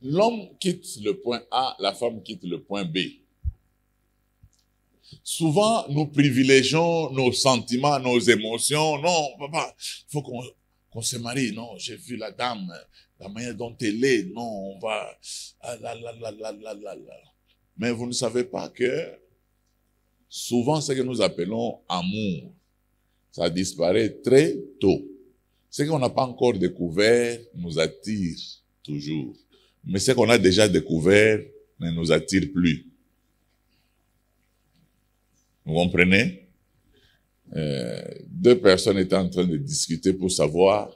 l'homme quitte le point A, la femme quitte le point B. Souvent, nous privilégions nos sentiments, nos émotions. Non, papa, il faut qu'on se marie. Non, j'ai vu la dame, la manière dont elle est. Non, on va... Ah, là. Mais vous ne savez pas que souvent, ce que nous appelons amour, ça disparaît très tôt. Ce qu'on n'a pas encore découvert nous attire toujours. Mais ce qu'on a déjà découvert ne nous attire plus. Vous comprenez? Deux personnes étaient en train de discuter pour savoir,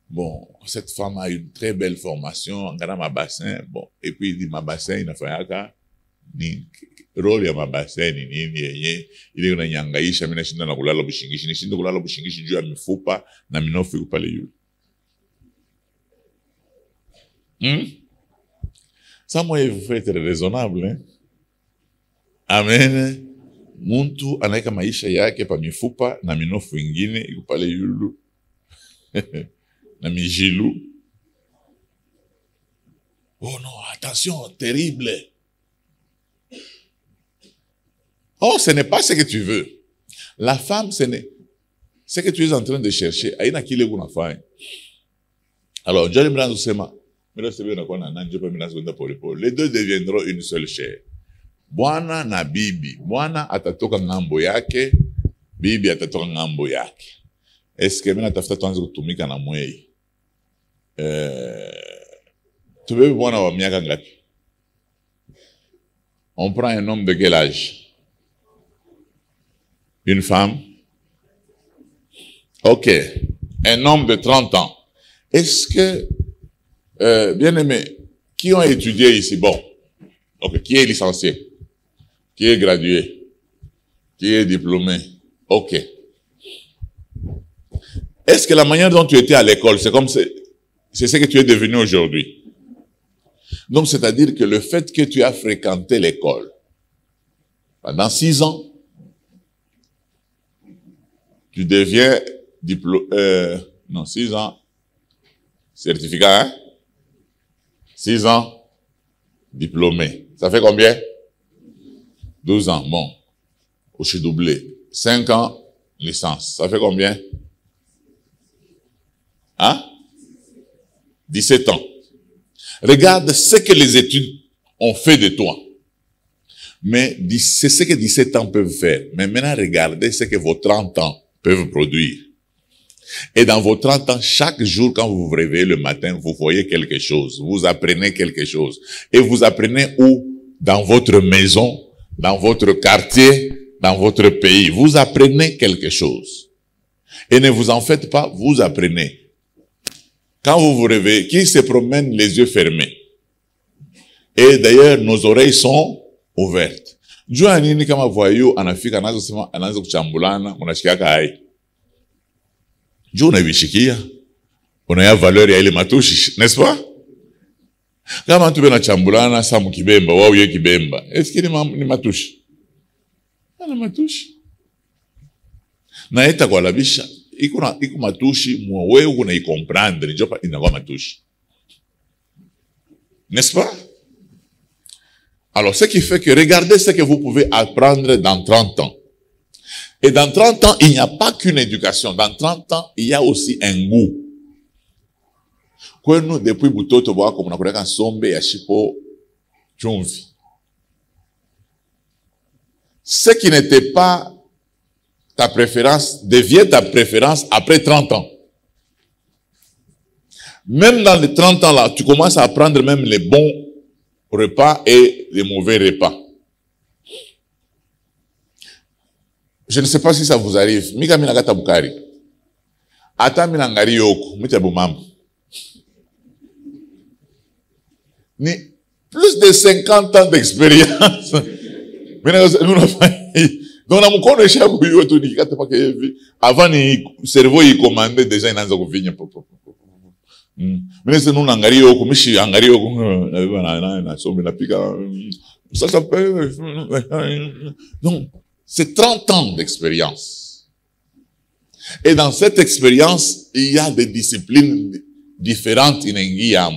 bon, cette femme a une très belle formation, en gagnant ma bassin, bon, et puis il dit, ma bassin, il n'a fait rien ni rôle ya ma bassin, ni il est na nyangaisha, mina shinda na kulala bushingishi, ni shinda kulala bushingishi juu ya mifupa, na minofu yuko pale yule. Ça, moi, il faut être raisonnable, hein? Amen. Muntu anaika maisha yake pa mifupa na minofu ingine iko pale yulu na mijilu. Oh non, attention, terrible. Oh, ce n'est pas ce que tu veux. La femme, ce que tu es en train de chercher. Aina kile kuna fanya. Alors, Johnny Brandt sema, les deux deviendront une seule chair. Bwana na bibi. Bwana atatoka ngambo yake, bibi atatoka ngambo yake. Eske mina tafuta tuanze kutumika na mwei? Tubebe bwana wa miaka ngapi? On prend un homme de quel âge? Une femme? Ok. Un homme de 30 ans. Est-ce que, bien aimé, qui ont étudié ici? Bon. Ok. Qui est licencié? Qui est gradué? Qui est diplômé? Ok. Est-ce que la manière dont tu étais à l'école, c'est ce que tu es devenu aujourd'hui? Donc, c'est-à-dire que le fait que tu as fréquenté l'école pendant 6 ans, tu deviens 6 ans, certificat, hein? 6 ans, diplômé. Ça fait combien? 12 ans, bon. Je suis doublé. 5 ans, licence. Ça fait combien? Hein? 17 ans. Regarde ce que les études ont fait de toi. Mais c'est ce que 17 ans peuvent faire. Mais maintenant, regardez ce que vos 30 ans peuvent produire. Et dans vos 30 ans, chaque jour, quand vous vous réveillez le matin, vous voyez quelque chose. Vous apprenez quelque chose. Et vous apprenez où? Dans votre maison, dans votre quartier, dans votre pays. Vous apprenez quelque chose. Et ne vous en faites pas, vous apprenez. Quand vous vous réveillez, qui se promène les yeux fermés? Et d'ailleurs, nos oreilles sont ouvertes. Jua nini kama voyou anafika anaanza kuchambulana, unashikiaka hai. Jua unavishikia, unaya valeur ya ile matushi, n'est-ce pas? Kama mtu bena chambulana sa mkibemba, wao ye kibemba. Eski ni matushi? Ana matushi. Na eta kwa labisha, iko matushi, mwa wewe unaikomprendre, njopa inakuwa matushi. N'est-ce pas? Alors, ce qui fait que, regardez ce que vous pouvez apprendre dans 30 ans. Et dans 30 ans, il n'y a pas qu'une éducation. Dans 30 ans, il y a aussi un goût. Quand nous, depuis Butoto, comme on a connu Sombe et Chipo, Chumvi. Ce qui n'était pas ta préférence devient ta préférence après 30 ans. Même dans les 30 ans là, tu commences à apprendre même les bons repas et les mauvais repas. Je ne sais pas si ça vous arrive. Mika mina kata bukari. Ata mina ngari yoku. Mita bumam. Ni plus de 50 ans d'expérience. Donc, na mukono shabu yoto ni kata pa kevi. Avant ni cerveau yi commandé déjà inaanza kuvinya. Mais c'est nous ngari yoku, mishi ngari yoku na sombe na pika. Ça peut. Donc, c'est 30 ans d'expérience. Et dans cette expérience, il y a des disciplines différentes in Engiam.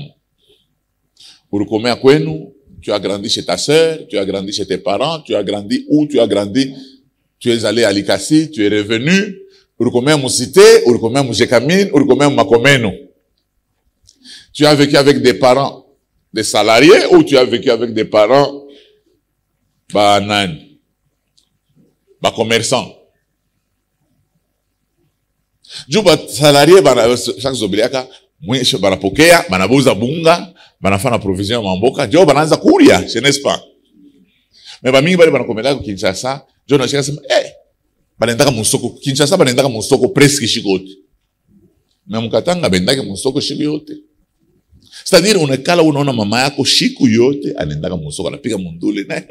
Urukomea kwenu, tu as grandi chez ta sœur, tu as grandi chez tes parents, tu as grandi où, tu as grandi, tu es allé à Likasi, tu es revenu, urukomea musité, urukomea mujekamine, urukomea makomeno. Tu as vécu avec des parents, des salariés, ou tu as vécu avec des parents, commerçants. Juba salarié, chaque zobiliaka, mwisho banapokea, banabuza bunga, banafanya provision mamboka, jo banaanza kuria, n'est-ce pas? Mais ba mingi bale banakomela ku Kinshasa, jo na shika sema, banendaka musoko, Kinshasa banendaka musoko presque shikote. Mais mukatanga bendaka musoko shiku yote. C'est-à-dire unekala unaona mama yako shiku yote anendaka musoko anapiga mundule na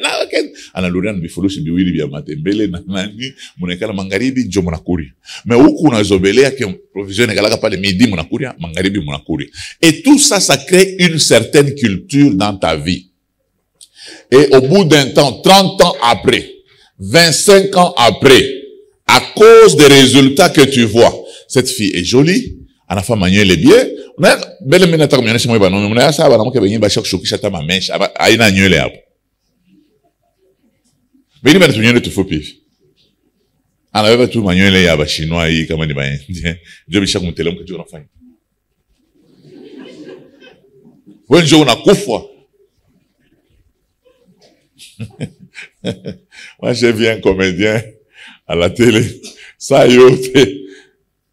analuria na bifurushi biwili vya matembele na nani munekala magharibi njo munakuria. Mais huku unazobelea ke provision kalaka pale midi munakuria, magharibi munakuria. Et tout ça, ça crée une certaine culture dans ta vie. Et au bout d'un temps, 30 ans après, 25 ans après, à cause des résultats que tu vois, cette fille est jolie, elle a fait manier les biais, on a belle minute à communiquer moi banon, on a ça va donc venir bachak chokisha ta mamèche, aina nyele hapo. Mais il m'a dit tu faut pif. On avait tout manuel ya ba chinois yi kama ni ba indien, je bishak mutele mko tu nafanya. Wewe ndio unakufa. Moi j'ai vu un comédien à la télé, ça yote.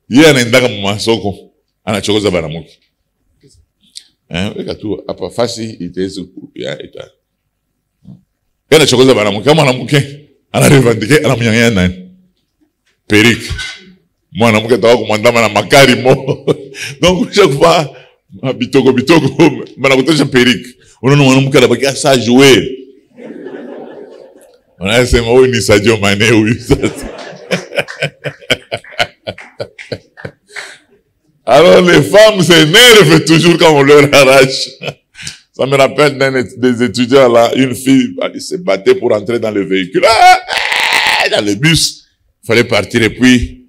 Yeye anaendaka mmasoko, anachokoza banamuki. Weka tu hapa fasi itaweza ya ita. Yeye anachokoza banamuki, kama mwanamke anarevandike anamnyang'anya nani? Perike. Mwanamke atawa kumwandama na makari mo. Donc chaque fois bitoko banakutosha perike. Unaona mwanamke anabakia saa jouer. Wanasema huyu ni Sadio Mane huyu sasa. Alors les femmes s'énervent toujours quand on leur arrache. Ça me rappelle des étudiants là, une fille se battait pour entrer dans le véhicule, dans le bus. Il fallait partir et puis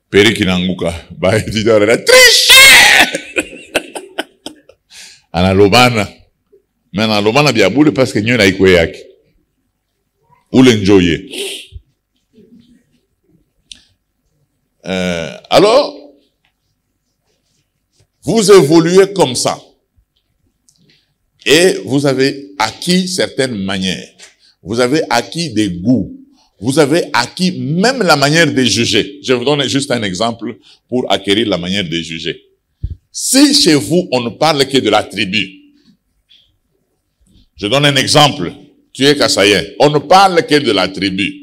Peri Kinanguka, bah étudiant là, tricher. Analobana, mais analobana bien boule parce que n'y en a ikwe yaki. Ou l'enjoyer. Alors, vous évoluez comme ça. Et vous avez acquis certaines manières. Vous avez acquis des goûts. Vous avez acquis même la manière de juger. Je vous donne juste un exemple pour acquérir la manière de juger. Si chez vous, on ne parle que de la tribu. Je donne un exemple. Tu es Kassayen. On ne parle que de la tribu.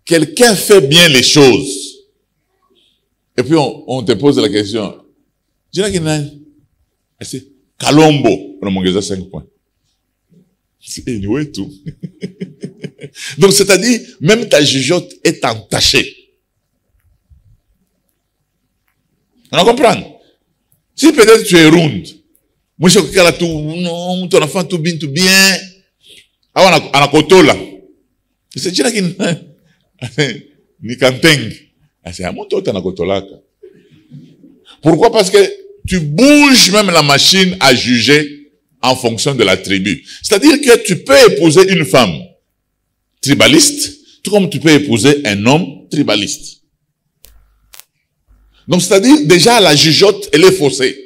Quelqu'un fait bien les choses. Et puis on te pose la question. C'est Kalombo. On a 5 points. C'est anyway tout. Donc c'est-à-dire, même ta jugeote est entachée. On comprend? Si peut-être tu es ronde. Moi je suis tout, non, ton enfant tout bien. Ah, on a kotola. C'est dire qu'il ni kanteng. C'est à mon tour t'en a kotolaka. Pourquoi? Parce que tu bouges même la machine à juger en fonction de la tribu. C'est-à-dire que tu peux épouser une femme tribaliste, tout comme tu peux épouser un homme tribaliste. Donc, c'est-à-dire, déjà, la jugeote, elle est faussée.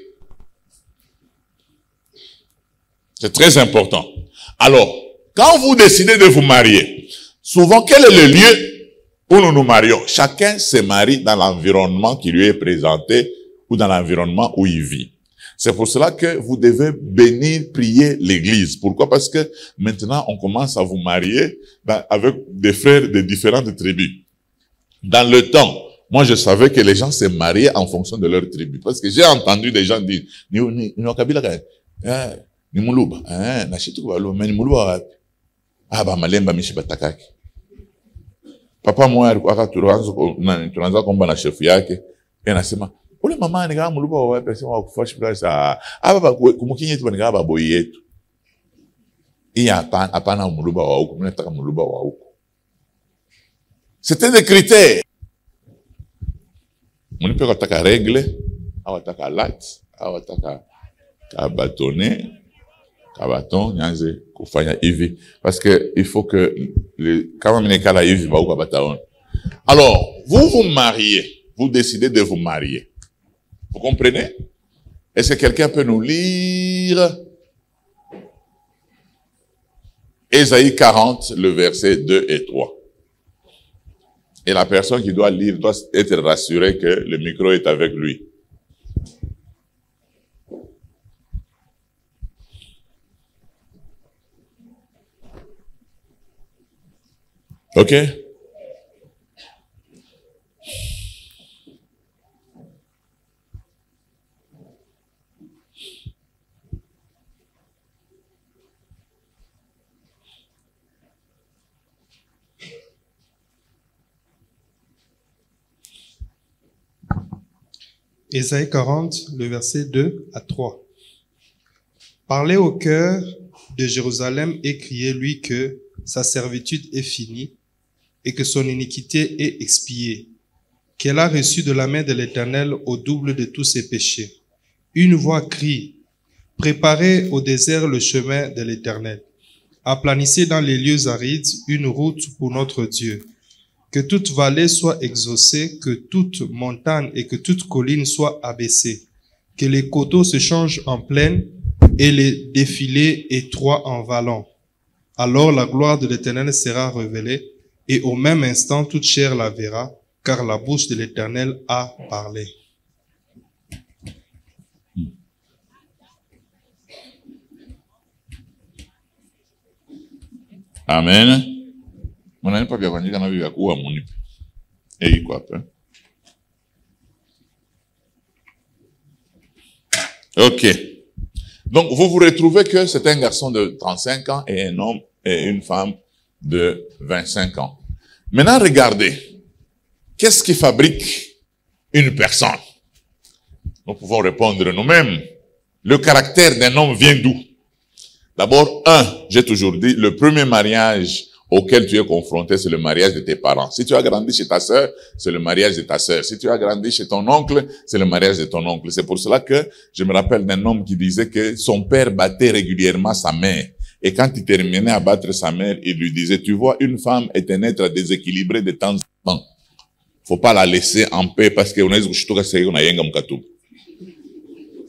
C'est très important. Alors, quand vous décidez de vous marier, souvent, quel est le lieu où nous nous marions? Chacun se marie dans l'environnement qui lui est présenté ou dans l'environnement où il vit. C'est pour cela que vous devez bénir, prier l'église. Pourquoi? Parce que maintenant, on commence à vous marier avec des frères de différentes tribus. Dans le temps, moi, je savais que les gens se mariaient en fonction de leur tribu. Parce que j'ai entendu des gens dire, ni muluba, ni muluba, malemba mishi batakaki. Papa moi, tunaanza komba na chef yake, anasema, ule mama ni kama muluba wa wapi, sema wakufashi bila hapa kumukinyi tu ni kama boy yetu. Hapana muluba wa huko, mnataka muluba wa huko. C'était des critères. Mnipe kutaka regle, au ataka light, au ataka Kabatone, Kabaton, Nyanze, Kufanya Ivi. Parce que il faut que quand même Kala Ivi va ou Kabataon. Alors, vous vous mariez, vous décidez de vous marier. Vous comprenez? Est-ce que quelqu'un peut nous lire Ésaïe 40, le verset 2 et 3. Et la personne qui doit lire doit être rassurée que le micro est avec lui. OK? Ésaïe 40, le verset 2 à 3. Parlez au cœur de Jérusalem et criez-lui que sa servitude est finie et que son iniquité est expiée, qu'elle a reçu de la main de l'Éternel au double de tous ses péchés. Une voix crie, préparez au désert le chemin de l'Éternel. Aplanissez dans les lieux arides une route pour notre Dieu. Que toute vallée soit exaucée, que toute montagne et que toute colline soit abaissée. Que les coteaux se changent en plaine et les défilés étroits en vallons. Alors la gloire de l'Éternel sera révélée et au même instant toute chair la verra, car la bouche de l'Éternel a parlé. Amen. Mon ami Papa Yavani kana bibi akuwa munipe. Et quoi après? OK. Donc vous vous retrouvez que c'est un garçon de 35 ans et un homme et une femme de 25 ans. Maintenant regardez. Qu'est-ce qui fabrique une personne? Nous pouvons répondre nous-mêmes. Le caractère d'un homme vient d'où? D'abord, j'ai toujours dit, le premier mariage auquel tu es confronté, c'est le mariage de tes parents. Si tu as grandi chez ta sœur, c'est le mariage de ta sœur. Si tu as grandi chez ton oncle, c'est le mariage de ton oncle. C'est pour cela que je me rappelle d'un homme qui disait que son père battait régulièrement sa mère. Et quand il terminait à battre sa mère, il lui disait, tu vois, une femme est un être déséquilibré de temps en temps. Faut pas la laisser en paix parce que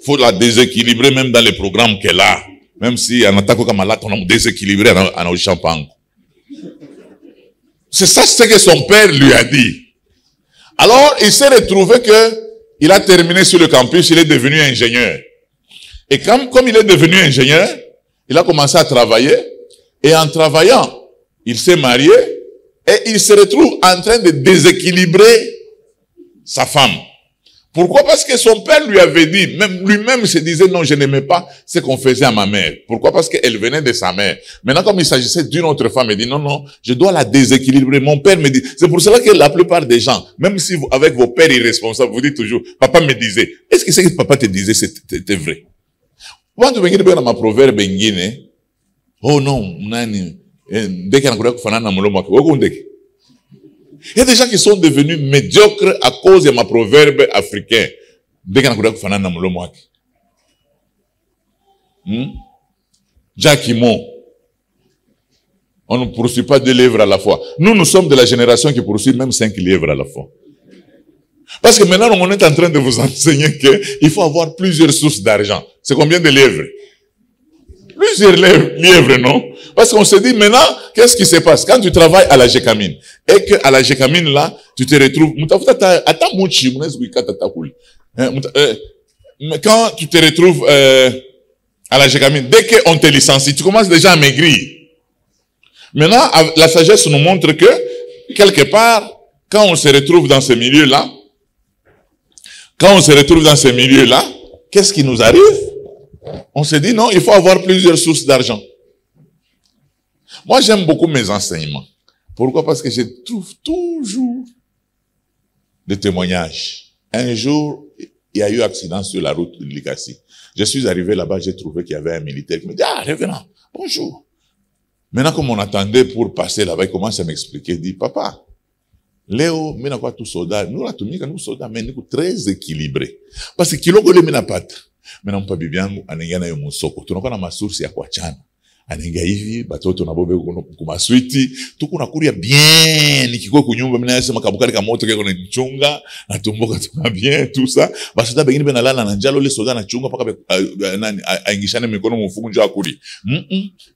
faut la déséquilibrer même dans les programmes qu'elle a. Même si on attaque comme là, on a déséquilibré en champagne. C'est ça ce que son père lui a dit. Alors, il s'est retrouvé que il a terminé sur le campus, il est devenu ingénieur. Et comme il est devenu ingénieur, il a commencé à travailler. Et en travaillant, il s'est marié. Et il se retrouve en train de déséquilibrer sa femme. Pourquoi? Parce que son père lui avait dit, même lui-même se disait, non, je n'aimais pas ce qu'on faisait à ma mère. Pourquoi? Parce qu'elle venait de sa mère. Maintenant, comme il s'agissait d'une autre femme, il dit, non, non, je dois la déséquilibrer. Mon père me dit, c'est pour cela que la plupart des gens, même si vous, avec vos pères irresponsables, vous dites toujours, papa me disait, est-ce que ce que papa te disait, c'était vrai? Quand tu veux dans ma proverbe, oh non, nani, dès qu'il y a un il y a des gens qui sont devenus médiocres à cause de ma proverbe africain. Jacquimon. On ne poursuit pas 2 livres à la fois. Nous sommes de la génération qui poursuit même 5 livres à la fois. Parce que maintenant, on est en train de vous enseigner qu'il faut avoir plusieurs sources d'argent. C'est combien de livres? Plusieurs livres, non? Parce qu'on se dit maintenant, qu'est-ce qui se passe? Quand tu travailles à la Gécamine, et que à la Gécamine là, tu te retrouves, quand tu te retrouves à la Gécamine, dès qu'on te licencie, tu commences déjà à maigrir. Maintenant, la sagesse nous montre que, quelque part, quand on se retrouve dans ce milieu-là, qu'est-ce qui nous arrive? On se dit non, il faut avoir plusieurs sources d'argent. Moi, j'aime beaucoup mes enseignements. Pourquoi? Parce que je trouve toujours des témoignages. Un jour, il y a eu accident sur la route de Likasi. Je suis arrivé là-bas, j'ai trouvé qu'il y avait un militaire qui me dit, ah, revenant, bonjour. Maintenant, comme on attendait pour passer là-bas, il commence à m'expliquer, il dit, papa, Léo, mais n'a pas tout soldat, nous, la tomique, nous soldats, mais nous, très équilibrés. Parce que, kilo, le n'a pas. Mimi nampa bibi yangu anaingia nayo msoko. Tunakuwa na masource ya kuachana. Anaingia hivi, batoto na bobe kuma switi, tuko nakulia bien, nikikuwa kunyumba mimi nasema kabukari kama moto keko nichunga, na tumboka tuna bien tout ça. Basi hata bengine benalala na njalo ile soda na chunga paka nani aingishane mikono mfuko njoo akuli.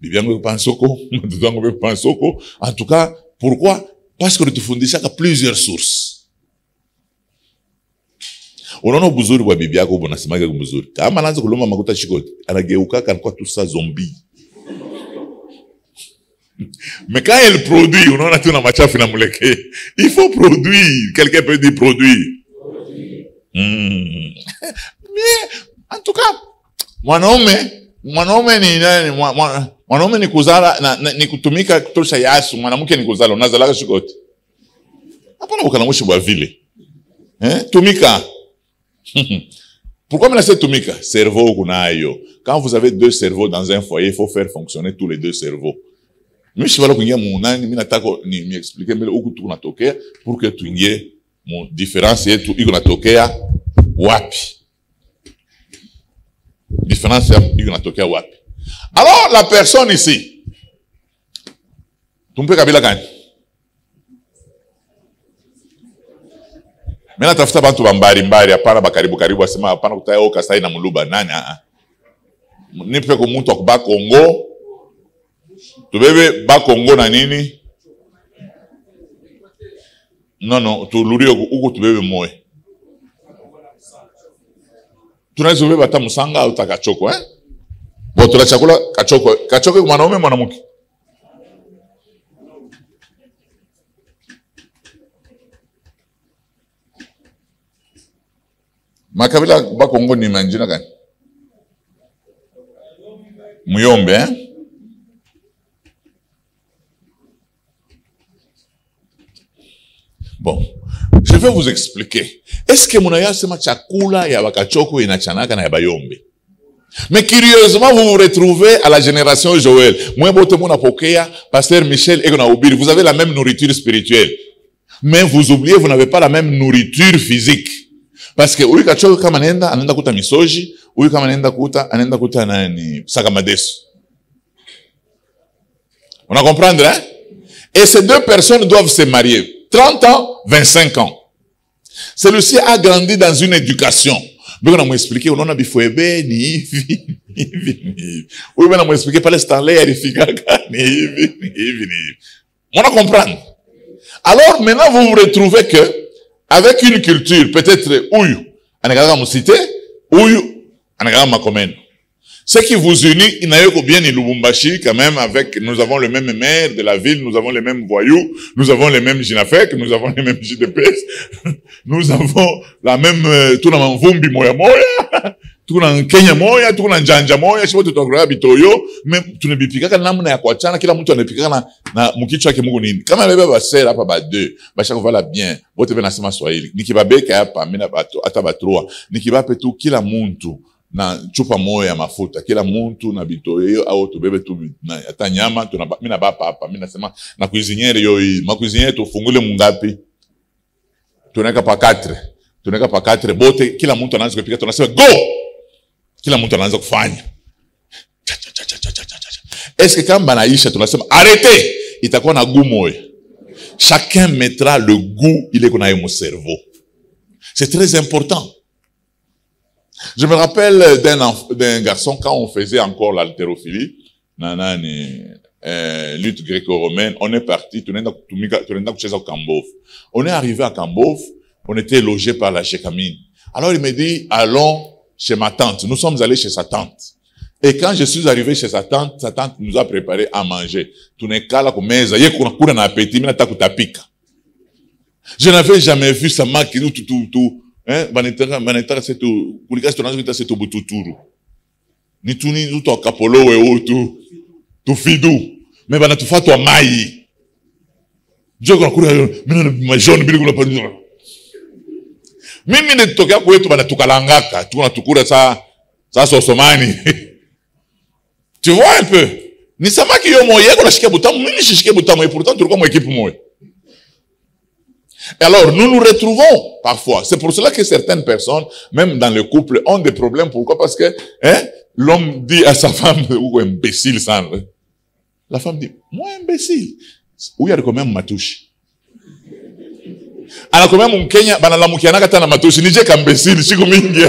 Bibi yangu yuko pansoko, mtoto wangu yuko pansoko. En tout cas, pourquoi? Parce que tutufundisha ka plusieurs sources. Unaona buzuri kwa bibi yako unasemaga buzuri. Kama anaanza kuloma makuta shikoti, anageuka kanakuwa tout ça zombie. Mais quand elle produit, on a tout dans machafu na muleke. Il faut produire. Quelqu'un peut dire produire. Mais, en tout cas, mwanaume ni nani? Mwanaume ni kuzala, ni kutumika kutosha yasu. Mwanamke ni kuzala. Unazalaka shikoti. Hapana ukanamushi bwa vile. Tumika. Pourquoi me laisser tumika? Cerveau kunayo. Quand vous avez deux cerveaux dans un foyer, il faut faire fonctionner tous les deux cerveaux. Mimi shivala kuingia muunani, mimi nataka ni explique mbele huku tunatokea pour que tuingie mu difference yetu iko natokea wapi. Différence iko natokea wapi. Alors la personne ici. Tumpe kabila gani? Mimi natafuta bantu mbari hapana bakaribu asema hapana kutaya oka sai na muluba nani nipe ko muntu akuba Kongo. Tubebe ba Kongo na nini? Non, tuluri huko tubebe moyo. Tunaweza kubeba hata musanga au takachoko Bo tula chakula kachoko. Kachoko kwa mwanaume mwanamke. Makabila ba Kongo ni manjina gani? Muyombe Bon, je vais vous expliquer. Est-ce que munaya sema chakula ya wakachoko inachanaka na ya bayombe? Mais curieusement, vous vous retrouvez à la génération Joël. Moi, bote mona pokea, Pasteur Michel et Obiri. Vous avez la même nourriture spirituelle. Mais vous oubliez, vous n'avez pas la même nourriture physique. Parce que uyu kachoko kama anenda kuta misoji, uyu kama anenda kuta nani sakamadesu. On a comprendre, hein? Et ces deux personnes doivent se marier. 30 ans, 25 ans. Celui-ci a grandi dans une éducation. Mais on a m'expliqué, on a bifouébé, ni hivi. Oui, mais on a m'expliqué, par l'instant-là, on a comprendre. Alors, maintenant, vous vous retrouvez que, avec une culture, peut-être, ouyu, anagaga musité, ouyu, anagaga makomène. Ce qui vous unit, il n'a eu bien ni Lubumbashi, quand même, avec, nous avons le même maire de la ville, nous avons les mêmes voyous, nous avons les mêmes Ginafek, nous avons les mêmes JDPS, nous avons la même, tout dans Vumbi moya moya, tout dans Kenya moya, tout dans Njanja moya, je sais pas tout dans Bitoyo, mais tu ne bipika ka namna ya kuachana, kila mtu anapika na mukichwa ke Mungu nini. Kama bebe ba sera hapa ba deux, ba chaque vala bien, bote bena sema Swahili. Nikibabeka hapa, mina bato, ata batroa, nikibape tu kila muntu na chupa moja ya mafuta kila muntu na bitoyo au tubebe tu na hata nyama mina bapa hapa mina sema na cuisiniere yoi ma cuisiniere tufungule mungapi tunaweka pa 4 bote kila muntu anaanza kupika tunasema go kila muntu anaanza kufanya est-ce que kama naisha tunasema arrêtez itakuwa na goût moja chacun mettra le goût il est qu'on a mon cerveau c'est très important. Je me rappelle d'un garçon, quand on faisait encore l'haltérophilie, lutte gréco-romaine, on est parti, on est arrivé à Kambov, on était logé par la Chekamine. Alors il me dit, allons chez ma tante. Nous sommes allés chez sa tante. Et quand je suis arrivé chez sa tante nous a préparé à manger. Je n'avais jamais vu sa marque, tout. Banetara setu kulikasi tunaanza kuita setu bututuru ni tuni uto kapolo we tu fidu me bana tufatwa mai joko nakula mina majoni bila kula pandi mimi nitokea kwetu bana tukalangaka tunatukura sa sosomani tu vois un peu ni samaki yo moye ko nashika butamu mimi nishike butamu et pourtant tulikuwa mu équipe moja. Alors nous nous retrouvons Parfois. C'est pour cela que certaines personnes, même dans le couple, ont des problèmes. Pourquoi? Parce que l'homme dit à sa femme, ou imbécile, ça. La femme dit, moi imbécile. Où il y a quand même matouche. Alors quand même, Kenya, banala mukiana katana matouche, nije kambécile, chico mingi.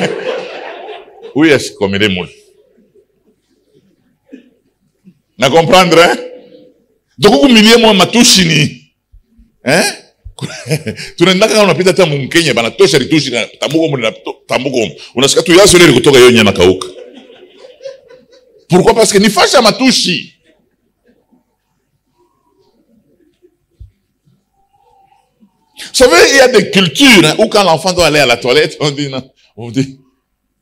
Oui, est-ce comme il est moule. Na comprendre, hein? Donc, vous milieu moi matouche ni. Hein? Tunaenda kama unapita hata Mkenya bana tosha ritushi na tambuko na tambuko unasikia tu yaso ile kutoka hiyo nyama kauka. Pourquoi? Parce que ni fasha matushi. Vous savez, il y a des cultures hein, où quand l'enfant doit aller à la toilette, on dit non, on dit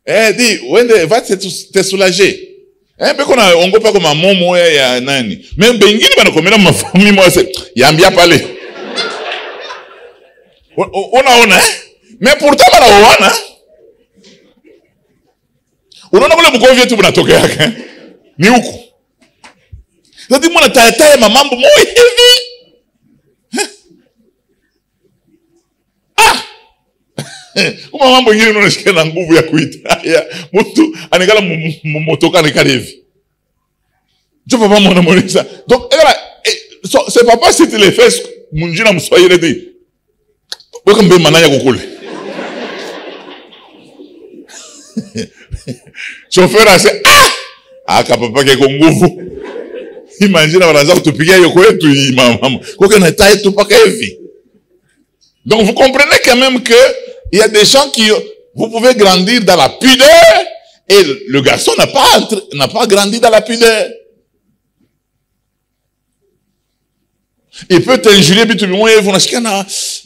dis va te soulager. Mais qu'on a on go pas comme un momo ya nani. Même bengine bana komena ma famille moi c'est yambia pale. Unaona mais pourtant banaoana unaona kule mkoa wetu tunatokea yake ni huko ndio mwana tayari mambo moyo hivi kuma mambo mengine unashikia na nguvu ya kuita mtu anekala motoka anekala hivi je papa mwana monisa donc c'est papa si tu les fais munjina mswahili dit weka mbe mananya kukule. Chauffeur ase aka papa ke nguvu. Imagine wanaanza kutupigia hiyo kwetu mama. Kwa hiyo nataye tu paka hivi. Donc vous comprenez quand même que il y a des gens qui vous pouvez grandir dans la pudeur et le garçon n'a pas grandi dans la pudeur. Il peut t'injurier, puis tu lui dis,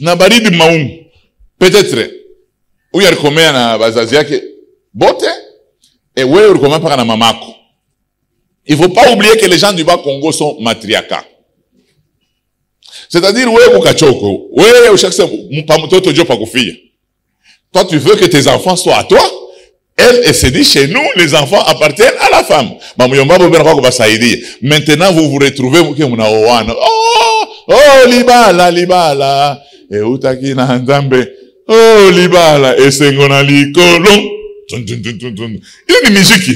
na baridi maum. Peut-être, où il y a recommé na bazazi yake, bote, et où il y a recommé par na mamako. Il faut pas oublier que les gens du Bas-Congo sont matriarcats. C'est-à-dire, ouais, mukachoko, ouais, au chaque fois, mupamutoto jo pakufia. Toi, tu veux que tes enfants soient à toi. Elle se dit, chez nous, les enfants appartiennent à la femme. Maintenant, vous vous retrouvez, oh, libala, et utakina nzambe, oh, libala, et sengona likolo. Il y a une musique.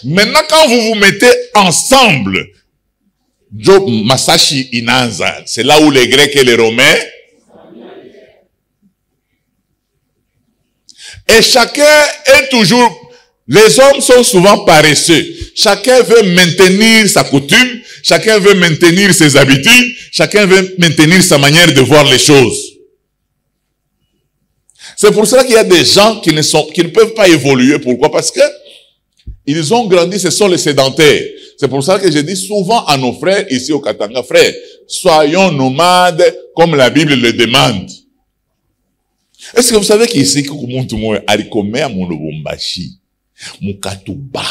Maintenant, quand vous vous mettez ensemble, Job Masashi Inanza, c'est là où les Grecs et les Romains. Et chacun est toujours, les hommes sont souvent paresseux. Chacun veut maintenir sa coutume, chacun veut maintenir ses habitudes, chacun veut maintenir sa manière de voir les choses. C'est pour cela qu'il y a des gens qui ne peuvent pas évoluer. Pourquoi? Parce que ils ont grandi, ce sont les sédentaires. C'est pour ça que je dis souvent à nos frères ici au Katanga, frères, soyons nomades comme la Bible le demande. Est-ce que vous savez qu'ici, Kumuntu Moe, alikomea Mulubumbashi, Mukatuba,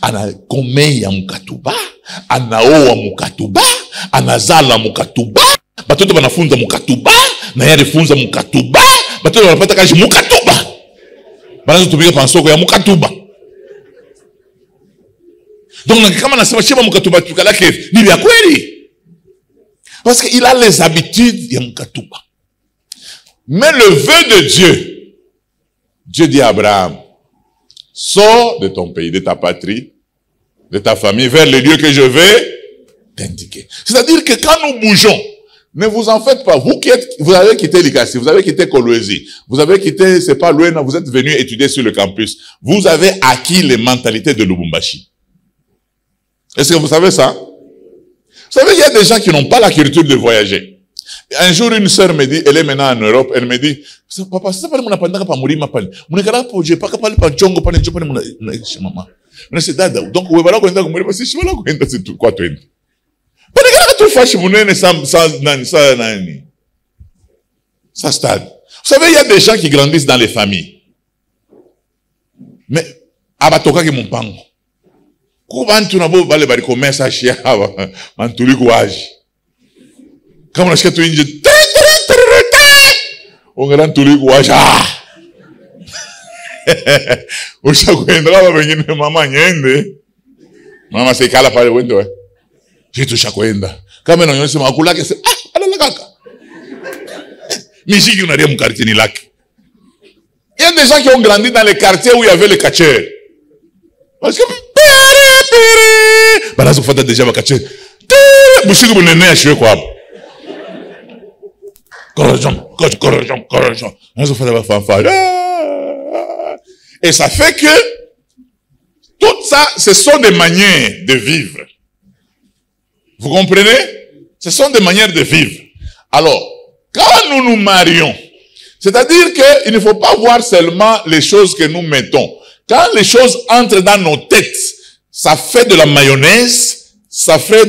anakomea Mukatuba, anaoa Mukatuba, anazala Mukatuba, batoto banafunza Mukatuba, na yale funza Mukatuba, batoto banapata kazi Mukatuba. Banazo tumika pansoko ya Mukatuba. Donc, kama nasema shema Mukatuba tukalake, ni vya kweli. Parce qu'il a les habitudes ya Mukatuba. Mais le vœu de Dieu, Dieu dit à Abraham, sors de ton pays, de ta patrie, de ta famille, vers le lieu que je vais t'indiquer. C'est-à-dire que quand nous bougeons, ne vous en faites pas. Vous avez quitté l'Ikasi, vous avez quitté Kolwezi, vous avez quitté, c'est pas loin, vous êtes venu étudier sur le campus. Vous avez acquis les mentalités de Lubumbashi. Est-ce que vous savez ça? Vous savez, il y a des gens qui n'ont pas la culture de voyager. Un jour, une sœur me dit, elle est maintenant en Europe, elle me dit, papa, c'est pas le monde pas mourir, ma panne. Mon écart, j'ai pas capable de tchongo, pas de tchongo, maman. C'est dada. Donc, vous voyez, quand vous voyez, c'est là, quand c'est tout, quoi, tu es. Pas de gars, tu fâches, mon nez, ça stade. Vous savez, il y a des gens qui grandissent dans les familles. Mais, abatoka, qui mon pango. Quand tu n'as pas balé, bari, comment ça, chia, mantuli, kouage. Kama unasikia tu nje ongera tuliku washa ushakwenda kama wengine mama nyende mama sekala pale wende we kitu shakwenda kama inaonyesha makula yake alala kaka Musique, il n'y a rien mon quartier ni lac. Il y a des gens qui ont grandi dans les quartiers où il y avait les catcheurs. Parce que bah là, ça fait déjà ma catcheur. Musique, vous n'êtes pas joué quoi. Correction. Ça fait la fanfare. Et ça fait que tout ça, ce sont des manières de vivre. Vous comprenez? Ce sont des manières de vivre. Alors, quand nous nous marions, c'est-à-dire qu'il ne faut pas voir seulement les choses que nous mettons. Quand les choses entrent dans nos têtes, ça fait de la mayonnaise, ça fait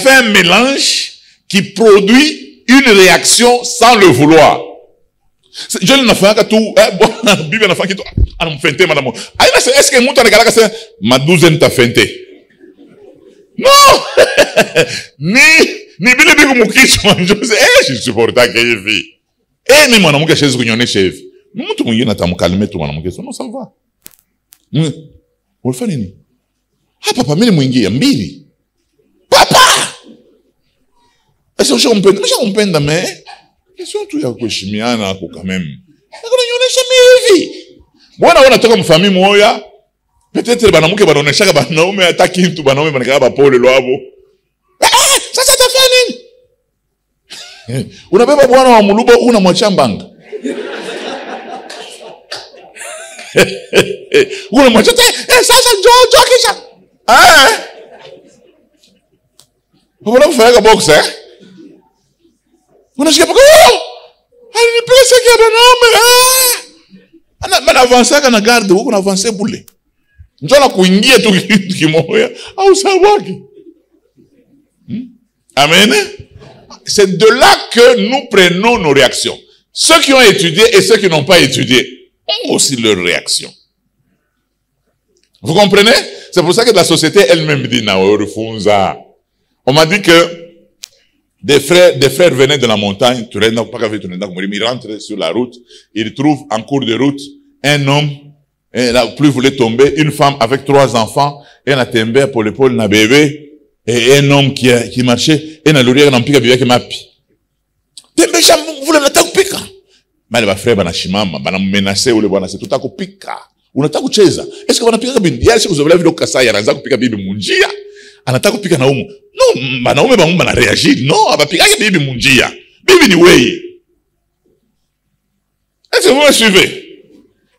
un mélange qui produit une réaction sans le vouloir. Je ne fais pas tout, Bible n'a fait tout. Ah, on fait madame. Est-ce que monte à c'est ma douzaine t'a feinté? Non! Ni Bible dit que mon Christ, je supporte pas que je vis. Eh, mais moi, mon chez réunion chef. Nous, tout le monde, on a calmé tout, non, ça va. On le fait, nini? Ah, papa, mais mwingi ya mbili. Papa! Est-ce que on peine mais question tout ya kuheshimiana kwa quand même. Nakuonyesha hivi. Bwana unatoka mfamii moya. Peut-être banamuke banaonesha banaume ataki mtu banaume banakaba bapole lwabo. Sasa tafanya nini? Unabeba bwana wa mulubo unamwacha mbanga. Unamwacha sasa njoo kisha. Voilà, vous faites un box, hein? On a dit, oh! Elle ne peut pas qu'il y a un homme, avance, on a gardé, on a avancé pour les. Nous allons couinguer tout qui mourir. Ah, vous savez. Amen. C'est de là que nous prenons nos réactions. Ceux qui ont étudié et ceux qui n'ont pas étudié ont aussi leurs réactions. Vous comprenez? C'est pour ça que la société elle-même dit, on m'a dit que des frères venaient de la montagne, ils rentrent sur la route, ils trouvent en cours de route un homme, et la pluie voulait tomber, une femme avec 3 enfants, et elle a tombé pour l'épaule d'un bébé, et un homme qui marchait, et elle a l'oreille d'un pique avec ma pi. Tembe cham, vous voulez n'attaquer pika? Mais les frères banashimama, banamenacé ou les banacé tout à coup pika. Unataka kucheza. Est-ce que wanapika bibi? Est-ce que vous avez vu le Kasai anaanza kupika bibi munjia? Anataka kupika na umu. Non, banaume bangu bana réagir. Non, abapika bibi munjia. Bibi ni wewe. Est-ce que vous me suivez?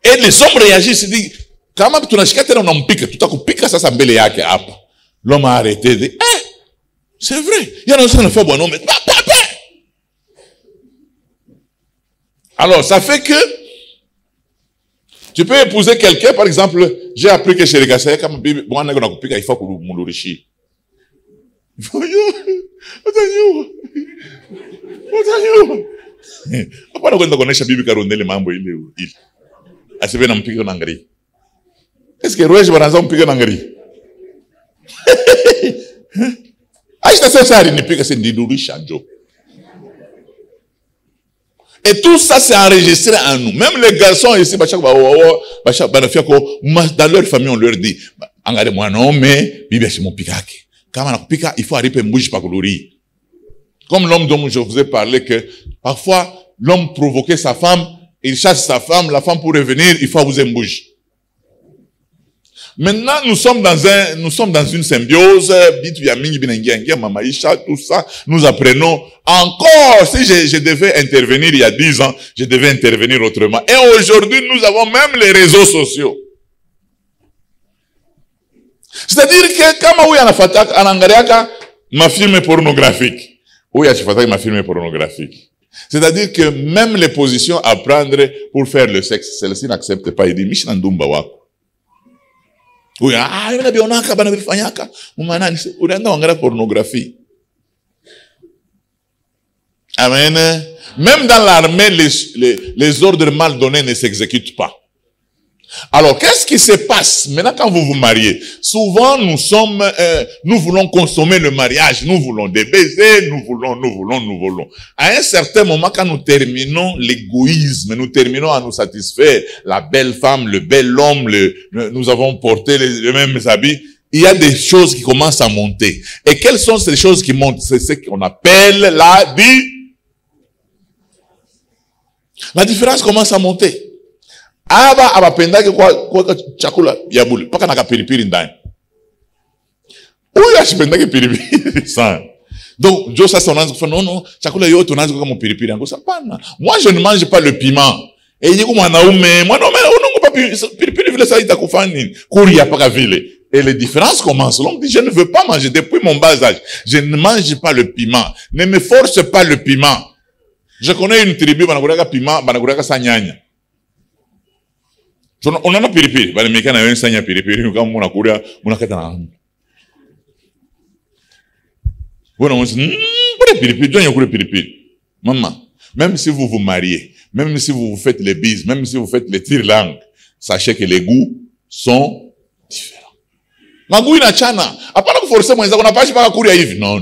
Et les hommes réagissent, ils disent, kama tunashika tena unampika, tutakupika sasa mbele yake hapa. L'homme a arrêté, dit, c'est vrai. Il y a un seul fait bon homme. Alors, ça fait que tu peux épouser quelqu'un, par exemple, j'ai appris que chez les gars, c'est comme bibi, bon, on a coupé, il faut que nous l'ourichi. Hapana kwenda kuonesha bibi karondele mambo ile. Asibe na mpige na ngari. Est-ce que roje banaanza mpige na ngari? Aïcha sasa nipika c'est ndidurisha njo. Et tout ça c'est enregistré en nous. Même les garçons ici, dans leur famille on leur dit, angare moi non mais bibi c'est mon pikake. Kama nakupika, il faut arriver mouche pa kuluri. Comme l'homme dont je vous ai parlé que parfois l'homme provoquait sa femme, il chasse sa femme, la femme pour revenir, il faut vous embouche. Maintenant, nous sommes dans une symbiose, tout ça, nous apprenons encore, si je devais intervenir il y a 10 ans, je devais intervenir autrement. Et aujourd'hui, nous avons même les réseaux sociaux. C'est-à-dire que, comme oui, anangariaka, ma film pornographique. Oui, ma film pornographique. C'est-à-dire que même les positions à prendre pour faire le sexe, celle-ci n'accepte pas. Il dit, Mishnandumba wako. Oui, il a bionaka, banabifanyaka, umanani, unaenda wangara pornographie. Amen. Même dans l'armée, les ordres mal donnés ne s'exécutent pas. Alors, qu'est-ce qui se passe maintenant quand vous vous mariez? Souvent, nous voulons consommer le mariage, nous voulons des baisers, nous voulons. À un certain moment, quand nous terminons l'égoïsme, nous terminons à nous satisfaire, la belle femme, le bel homme, nous avons porté les mêmes habits, il y a des choses qui commencent à monter. Et quelles sont ces choses qui montent? C'est ce qu'on appelle la différence commence à monter. Aba abapendake kwa chakula ya bule paka na kapilipili ndani. Huyu ashipendake pilipili sana. Donc Dieu ça sonanze kwa non chakula yote unaanza kama pilipili yangu hapana. Moi je ne mange pas le piment. Et yiko mwanaume unango pa pilipili vile ça itakufanya nini? Kuria paka vile. Et les différences commencent. L'homme dit je ne veux pas manger depuis mon bas âge. Je ne mange pas le piment. Ne me force pas le piment. Je connais une tribu banakuraka piment, banakuraka sanyanya. On en a pilipili, bale mekana yon sanya pilipili, kama muna kuria, muna kata na hamu. Voilà, on dit, pilipili, Dieu y a pilipili. Maman, même si vous vous mariez, même si vous vous faites les bises, même si vous faites les tire-langues, sachez que les goûts sont différents. Magou ina chana, apana kuforcer mwenza, kuna pashi paka kuria hivi. Non.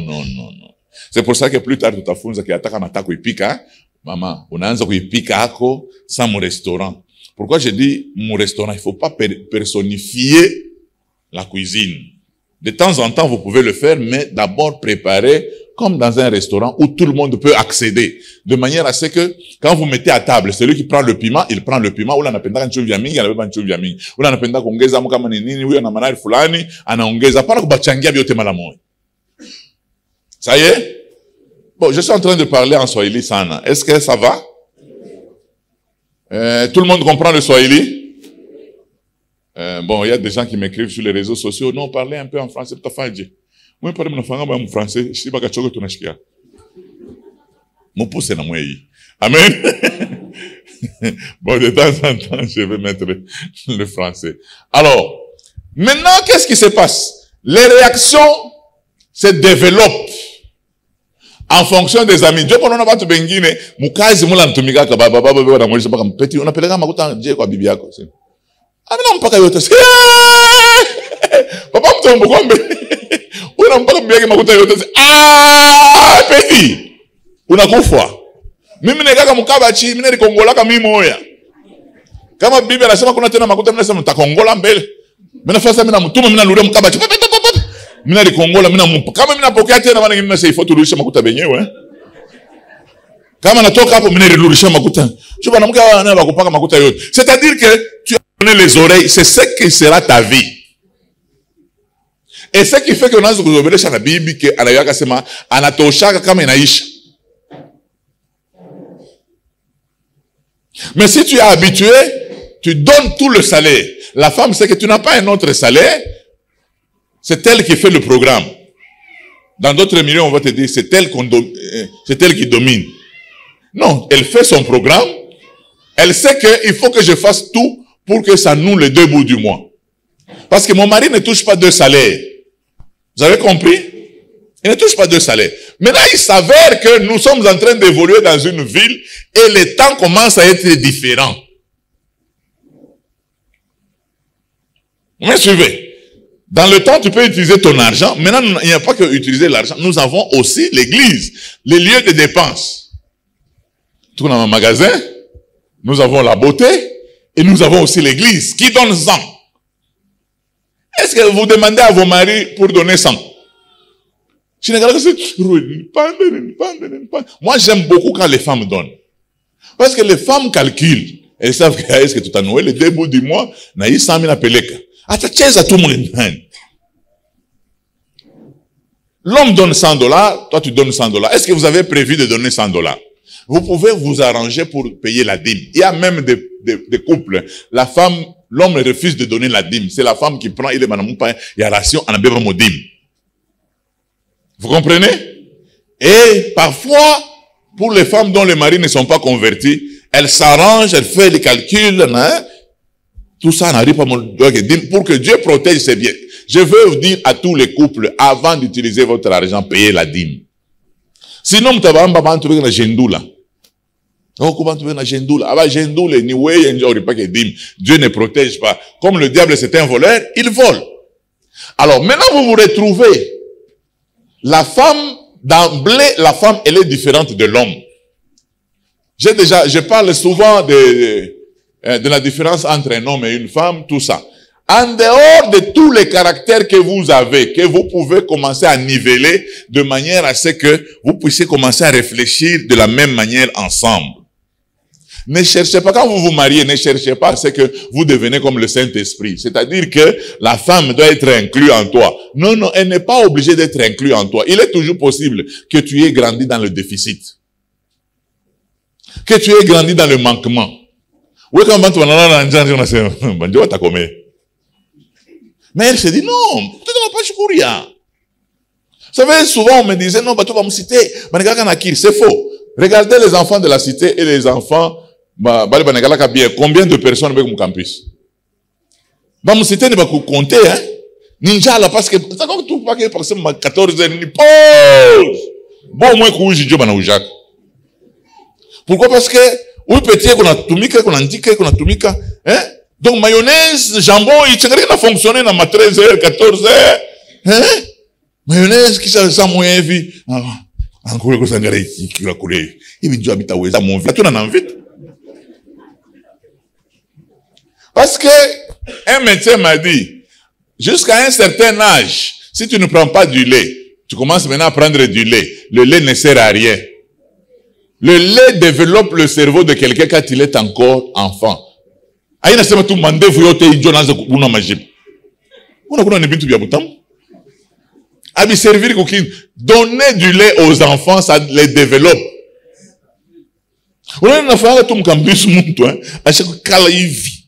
C'est pour ça que plus tard tutafunza kiataka nataka kuipika, maman, unaanza kuipika ako sans mon restaurant. Pourquoi je dis mon restaurant? Il ne faut pas personnifier la cuisine. De temps en temps, vous pouvez le faire, mais d'abord préparer comme dans un restaurant où tout le monde peut accéder. De manière à ce que, quand vous mettez à table, celui qui prend le piment, il prend le piment. Ou l'on appelle ça chumvi mingi, il appelle chumvi mingi. Ou l'on appelle ça kongeza muka manini, ou l'on appelle fulani, anaongeza. Pas que bachangia biote malamoy. Ça y est? Bon, je suis en train de parler en swahili sana. Est-ce que ça va? Tout le monde comprend le swahili? Bon, il y a des gens qui m'écrivent sur les réseaux sociaux. Non, parlez un peu en français. Moi, je parle en français. Je sais pas que tu as mon pouce est dans moi. Amen. Bon, de temps en temps, je vais mettre le français. Alors, maintenant, qu'est-ce qui se passe? Les réactions se développent en fonction des amis. Dieu kono na batu bengine mukazi mula mtumika ka baba na mwisho mpaka mpeti unapeleka makuta je kwa bibi yako sasa. Amina mpaka yote. Papa mtombo kombe. Una mpaka bibi yake makuta yote. Peti. Unakufa. Mimi nekaka mkaba chi, mimi nilikongolaka mimi moya. Kama bibi anasema kuna tena makuta mimi nasema nitakongola mbele. Mimi nafasa mimi na mtume mimi naluria mkaba chi. Mina likongola, mina mumpa. Kama mina pokea tena wana ngine sasa ifoto rulisha makuta benyewe. Kama natoka hapo mina rulisha makuta. Je bana mke wana bakupaka makuta yote. C'est-à-dire que tu as donné les oreilles, c'est ce qui sera ta vie. Et ce qui fait que unaanza kuzobelesha na bibi ke anayaka sema anatoshaka kama inaisha. Mais si tu es habitué, tu donnes tout le salaire. La femme sait que tu n'as pas un autre salaire. C'est elle qui fait le programme. Dans d'autres milieux, on va te dire, c'est elle qui domine. Non, elle fait son programme. Elle sait qu'il faut que je fasse tout pour que ça noue les 2 bouts du mois. Parce que mon mari ne touche pas 2 salaires. Vous avez compris? Il ne touche pas 2 salaires. Maintenant, il s'avère que nous sommes en train d'évoluer dans une ville et les temps commencent à être différents. Vous me suivez? Dans le temps, tu peux utiliser ton argent. Maintenant, il n'y a pas que utiliser l'argent. Nous avons aussi l'église, les lieux de dépenses. Tout dans un magasin, nous avons la beauté et nous avons aussi l'église qui donne 100. Est-ce que vous demandez à vos maris pour donner 100? Moi, j'aime beaucoup quand les femmes donnent. Parce que les femmes calculent. Elles savent que est-ce que tout à Noël, les 2 bouts du mois, na y 100 000 peleka. Atacheza tout le monde. L'homme donne $100, toi tu donnes $100. Est-ce que vous avez prévu de donner $100? Vous pouvez vous arranger pour payer la dîme. Il y a même des couples. La femme, l'homme refuse de donner la dîme. C'est la femme qui prend, il est madame, il y a ration, on a besoin de dîme. Vous comprenez? Et parfois, pour les femmes dont les maris ne sont pas convertis, elles s'arrangent, elles font les calculs, hein? Tout ça n'arrive pas pour que Dieu protège ses biens. Je veux vous dire à tous les couples, avant d'utiliser votre argent, payez la dîme. Sinon, vous avez un gendula. Dieu ne protège pas. Comme le diable c'est un voleur, il vole. Alors maintenant vous vous retrouvez. La femme, d'emblée, la femme, elle est différente de l'homme. Je parle souvent de la différence entre un homme et une femme, tout ça. En dehors de tous les caractères que vous avez, que vous pouvez commencer à niveler de manière à ce que vous puissiez commencer à réfléchir de la même manière ensemble. Ne cherchez pas, quand vous vous mariez, ne cherchez pas à ce que vous devenez comme le Saint-Esprit. C'est-à-dire que la femme doit être inclue en toi. Non, non, elle n'est pas obligée d'être inclue en toi. Il est toujours possible que tu aies grandi dans le déficit. Que tu aies grandi dans le manquement. Oui, quand tu vas t'as commis. Mais elle se dit, non, tu ne vas pas chourir. Vous savez, souvent on me disait, non, tu vas me citer. C'est faux. Regardez les enfants de la cité et les enfants, combien de personnes avec mon campus? Me citer, ne va compter, hein. Ninja, là, parce que, ça comme tout pas que, parce que, 14 heures, ni pause. Bon, moi, que j'ai dit, pourquoi? Parce que, oui, petit, qu'on a tumika, qu'on a indiqué, qu'on a tumika, hein. Donc, mayonnaise, jambon, il a fonctionné dans ma 13h, 14h. Hein? Mayonnaise, qui ça moyen vie. Encore que ça n'a qui l'a coulé. Il veut dire, habite à Oueza, mon vie. Tu en as envie. Parce que, un médecin m'a dit, jusqu'à un certain âge, si tu ne prends pas du lait, tu commences maintenant à prendre du lait. Le lait ne sert à rien. Le lait développe le cerveau de quelqu'un quand il est encore enfant. Aïna sema tu mandevu yote ijonaanza kuna majibu. Kuna ni bintu bya butamu. Abi servir cooking, donner du lait aux enfants, ça les développe. On a fait tout mkambis muntu hein, à chaque kala hivi.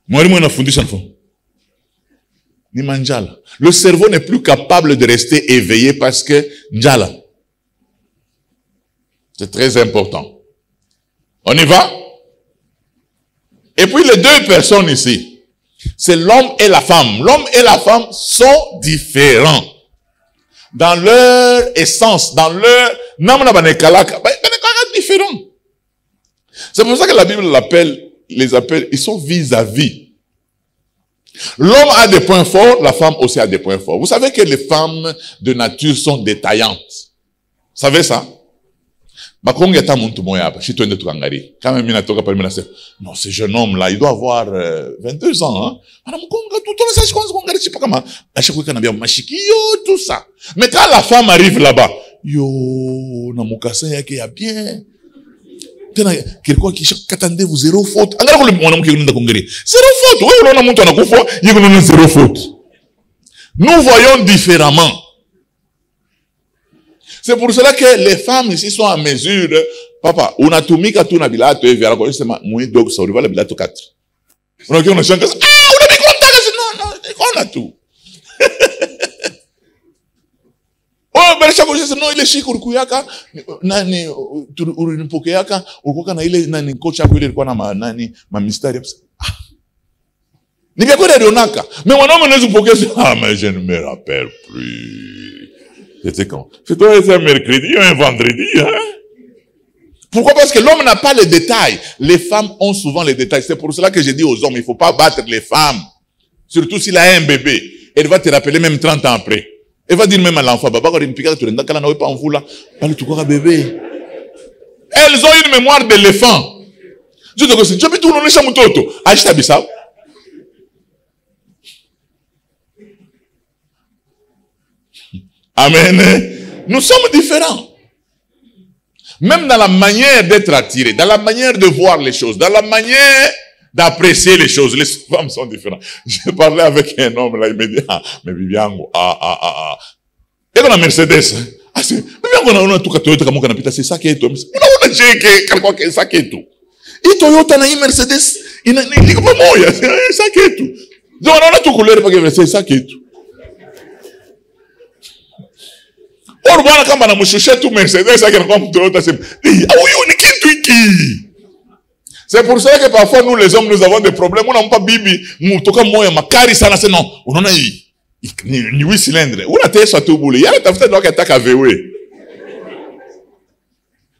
Mwalimu anafundisha nfo. Ni manjala. Le cerveau n'est plus capable de rester éveillé parce que njala. C'est très important. On y va? Et puis les deux personnes ici, c'est l'homme et la femme. L'homme et la femme sont différents. Dans leur essence, dans leur... différents. C'est pour ça que la Bible les appelle, ils sont vis-à-vis. L'homme a des points forts, la femme aussi a des points forts. Vous savez que les femmes de nature sont détaillantes. Vous savez ça? Quand même, non, ce jeune homme-là, il doit avoir 22 ans. Hein? Tout ça. Mais quand la femme arrive là-bas, yo, namukasa yake ya bien. Quelqu'un qui attendez-vous zéro faute. Zéro faute. Oui, on a monté en coup, il y a zéro faute. Nous voyons différemment. C'est pour cela que les femmes ici sont en mesure, papa, on a tout mis qu'à tout nabila, tu es vers la gauche, c'est moins donc ça arrive à la bila tout 4. On a on a changé, ah, on a mis contact, non, on a tout. Oh, mais chaque fois, non, il est chic, urkuyaka, nani, urinipokeaka, urkoka na ile nani coach yako ile ilikuwa na nani, ma mystère. Ni bien quoi de mais mon homme ne se pokea, ah, mais je ne me rappelle plus. C'était quand? C'est un mercredi ou un vendredi, hein? Pourquoi? Parce que l'homme n'a pas les détails. Les femmes ont souvent les détails. C'est pour cela que j'ai dit aux hommes, il ne faut pas battre les femmes. Surtout s'il a un bébé. Elle va te rappeler même 30 ans après. Elle va dire même à l'enfant, baba, quand il me pique, tu n'as pas en vous là. Bébé. Elles ont une mémoire d'éléphant. Je te dis, tu peux tout le monde chez Moutoto. Achète Bissau. Amen. Nous sommes différents. Même dans la manière d'être attirés, dans la manière de voir les choses, dans la manière d'apprécier les choses, les femmes sont différentes. J'ai parlé avec un homme là, il me dit, ah, mais Bibiango, et on a Mercedes. Ah, c'est, Bibiango, on a tout Toyota comme on a pita, c'est ça qui est tout. On a checké, c'est ça qui est tout. Et Toyota na Mercedes, il n'a pas moyen, c'est ça qui est tout. Donc on a tout couleur, c'est ça qui est tout. Or, voilà, quand on a mouché tout Mercedes, ça qui est comme Toyota, c'est, c'est pour ça que parfois, nous, les hommes, nous avons des problèmes. On n'a pas bibi, nous, tout comme moi, ma cari, ça, là, c'est non. On en a ni 8 cylindres. On a été sur tout boulot. Il y a la fait donc attaque à VW.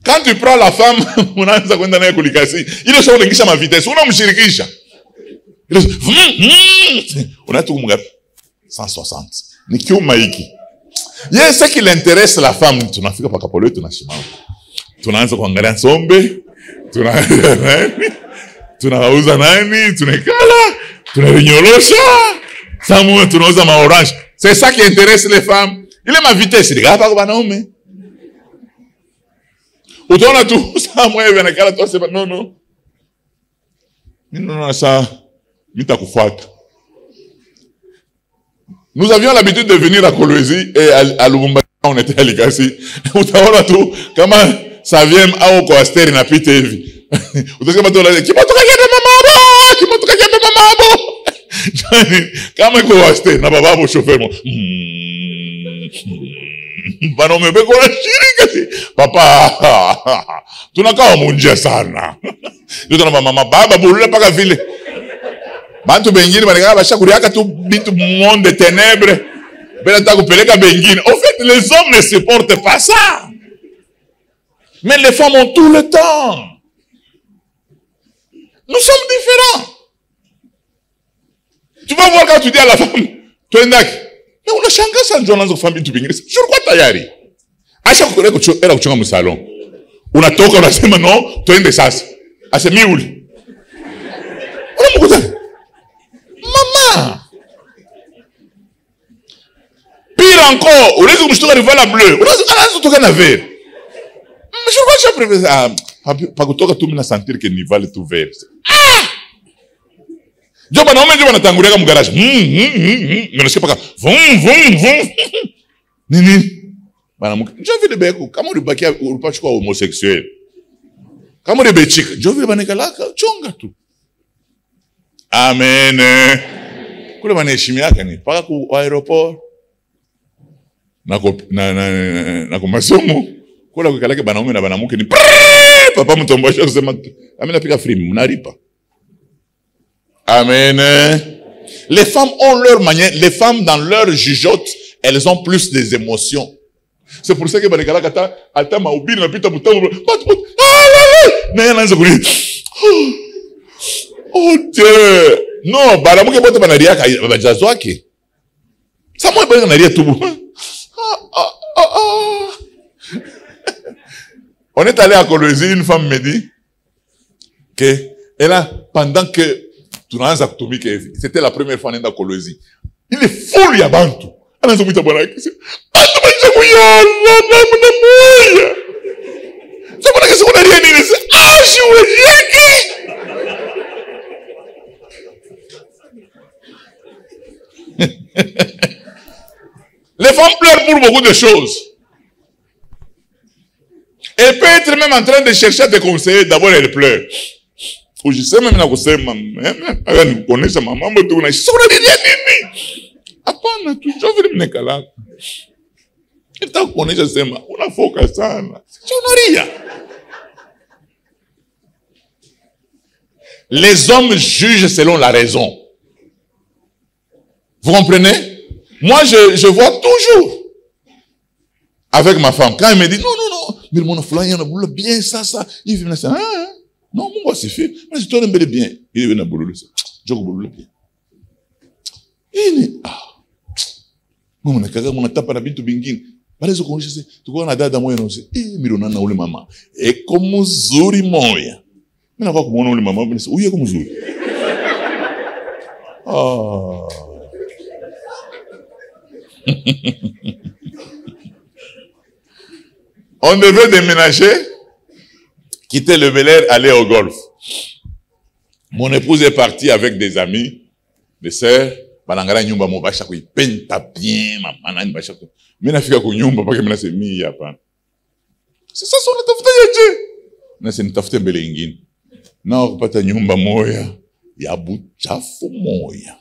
Quand tu prends la femme, on a un second d'année Koulikasi, il est sur le ma vitesse. On a mouchirikisha. On a tout, mon gars, 160. Ni kiou maïki. Il y a ce qui l'intéresse la femme. Tu n'as fait pas capole, tu n'as chimé. Tu n'as pas engagé un sombe. Tu n'as pas usa nani. Tu n'as kala. tunavinyorosha, saa moja tunauza maorange. C'est ça qui intéresse les femmes. Ile ma vitesse, regarde pas kwa wanaume. Utaona tu saa moja hivi anakala tu asema no. Mimi naona ça nitakufuata. Nous avions l'habitude de venir à Kolwezi et à Lubumbashi, on était à Likasi. Utaona tu kama ça vient au Coaster inapita hivi. Utasema tu la kimotoka yeye mama abo. Kama iko Coaster na baba abo chauffeur mo. Bana umebeko na shirika si. Papa. Tunakaa munjia sana. Ndio tuna mama baba bulula paka vile. Bantu bengine banekaka bashakuriaka tu bitu monde de ténèbres. Ben ta kupeleka bengine. En fait, les hommes ne supportent pas ça. Mais les femmes ont tout le temps. Nous sommes différents. Tu vas voir quand tu dis à la femme, tu es ndak. Mais on a changé ça dans notre famille tu bengine. Je crois tayari. Acha kureko era kuchonga mu salon. Unatoka unasema no, twende sasa. Ase miuli. Unamkuta. Maman. Pire encore, unaweza kumshtuka rivala bleu. Unaweza kutoka na vert. Je crois que j'ai prévu pas kutoka tu mimi na sentir que nival tout vert. Joba na umeje wanatangulia mu garage. Unasikia paka vum. Nini? Bana mke. Je veux le beko kama ulibakia ulipachukua homosexuel. Kama ulibechika, je veux banekalaka chonga tu. Amen. Kule maneheshimi yake ni paka ku aeroport. Na kwa masomo. Kula kukalake banaume na banamuke ni papa mtombosha kusema amina pika free mnaripa. Amen. Les femmes ont leur manière, les femmes dans leur jugeote, elles ont plus des émotions. C'est pour ça que banekalaka ata maubiri na pita mutambo. Mais anaanza kuli. Oh Dieu. Non, banamuke bote banaria ka bajazo yake. Samwe bana naria tubu. On est allé à Kolwezi, une femme me dit que elle a, pendant que c'était la première fois à Kolwezi, il est fou ya bantu. Elle a dit bantu baisha kuyala na moya. C'est pour ça que on a rien dit. Ah, les femmes pleurent pour beaucoup de choses. Elle peut être même en train de chercher à te conseiller. D'abord, elle pleure. Ou je sais même la conseiller, elle connaît sa maman, mais tu n'as rien dit. Apana, tu veux me nekala. Elle t'a connaît, je sais, on a focus ça. Tu n'as rien. Les hommes jugent selon la raison. Vous comprenez? Moi, je vois toujours avec ma femme. Quand elle me dit, non, mais mon enfant, il y en a bien, ça, il vient ça. Non, mon gars, c'est fait. Mais je te l'aime bien. Il vient à boulot, ça. Je boulot bien. Il est, mon kaka, mon tape na bintu bingine. Bale zo konje tukua na dada moya nose. Milona na ule mama. Eko mzuri moya. Mimi nakuwa kumuona ule mama, mimi uye ko mzuri. On devait déménager, quitter le Bel Air, aller au golf. Mon épouse est partie avec des amis, des sœurs. Balangara nyumba mo basha kuipenta bien, mama nani basha ku. Mimi nafika ku nyumba paka mimi nasema mimi hapa. Sasa sio natafuta yeje. Na sasa nitafuta mbele nyingine. Na kupata nyumba moya ya buchafu moya.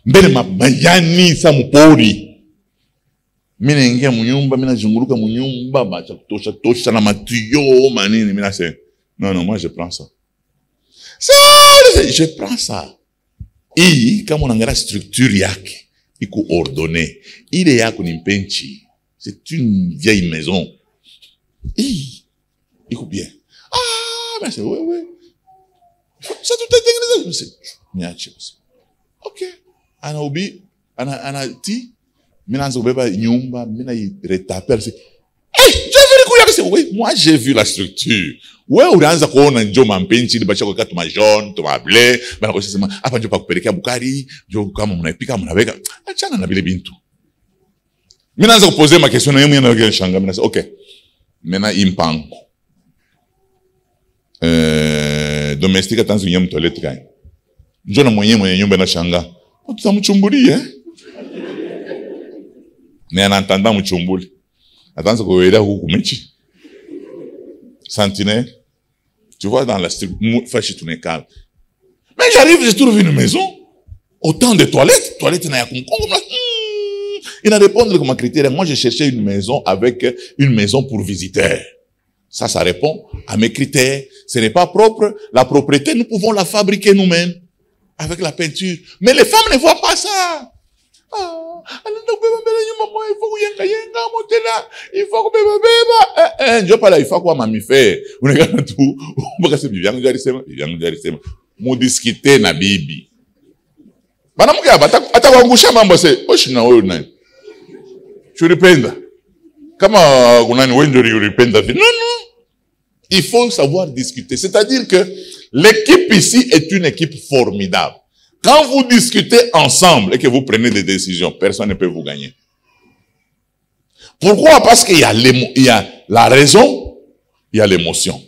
Mbele mabayani sa mpori. Mimi naingia mnyumba, mimi nazunguruka mnyumba, bacha kutosha na matuyo manini, mimi nasema non, moi je prends ça. Je prends ça. Et kama unaangalia structure yake iko ordonnée, ile yako ni mpenchi, c'est une vieille maison. Iko bien. Ben c'est ouais. Ça tout est déguisé, c'est niache. OK. Ana ti mina nzo beba nyumba, mina i retaper c'est. Je veux Oui, moi j'ai vu la structure. Ouais, unaanza kuona njo mampenchi libacha kwa tuma jaune, tuma bleu, bana kwa sema hapa njo pa kupelekea bukari, njo kama mnaipika mnaweka. Achana na vile bintu. Mimi naanza kuposer ma question na yeye mwenyewe anashanga, mimi nasema okay. Maintenant impango. Domestique tanzu nyama toilette gani? Njo na mwenye nyumba anashanga. Tutamchumbulia. Ne anatanda mchumbuli. Attends qu'on verra où kumechi. Sentinelle. Tu vois dans la fâche tout est calme. Mais j'arrive, je trouve une maison. Autant de toilettes. Toilettes n'a pas il a répondu comme critère. Moi, j'ai cherché une maison avec une maison pour visiteurs. Ça répond à mes critères. Ce n'est pas propre. La propriété, nous pouvons la fabriquer nous-mêmes. Avec la peinture. Mais les femmes ne voient pas ça. Il faut que je parle, il faut quoi mamifère. On regarde tout. On va se vivre on discuter na bibi. Bana mke atakuangusha mambo se. Oshi na wewe nani? Churipenda. Kama kunani wewe ndio uripenda. Non non. Il faut savoir discuter. C'est-à-dire que l'équipe ici est une équipe formidable. Quand vous discutez ensemble et que vous prenez des décisions, personne ne peut vous gagner. Pourquoi? Parce qu'il y a la raison, il y a l'émotion.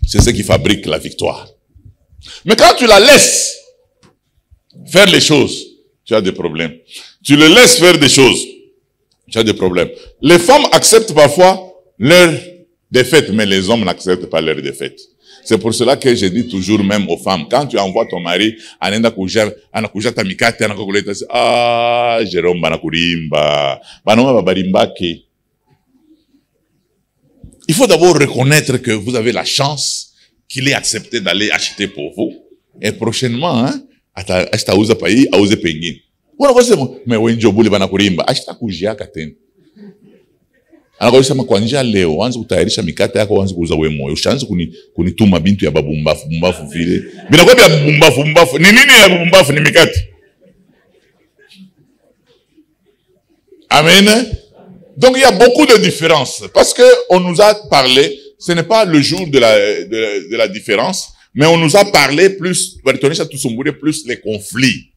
C'est ce qui fabrique la victoire. Mais quand tu la laisses faire les choses, tu as des problèmes. Tu le laisses faire des choses, tu as des problèmes. Les femmes acceptent parfois leur défaite, mais les hommes n'acceptent pas leur défaite. C'est pour cela que je dis toujours même aux femmes, quand tu envoies ton mari, anakuja tamikate, anakukuleta, ah, Jérôme banakurimba, banoma babarimbake. Il faut d'abord reconnaître que vous avez la chance qu'il ait accepté d'aller acheter pour vous. Et prochainement, hein, ata uza payi, auze pengine. Wana kwa sema, me wenjo buli banakurimba, ashita kujiaka tena. Anakoisema kwa njia leo, wanzi kutayarisha mikate yako, wanzi kuuza wewe moyo. Ushaanza kunituma bintu ya babumbafu vile. Bila kwa bumbafu. Ni nini ya babumbafu? Ni mikate. Amen. Donc il y a beaucoup de différences. Parce que on nous a parlé, ce n'est pas le jour de la différence, mais on nous a parlé plus, plus les conflits.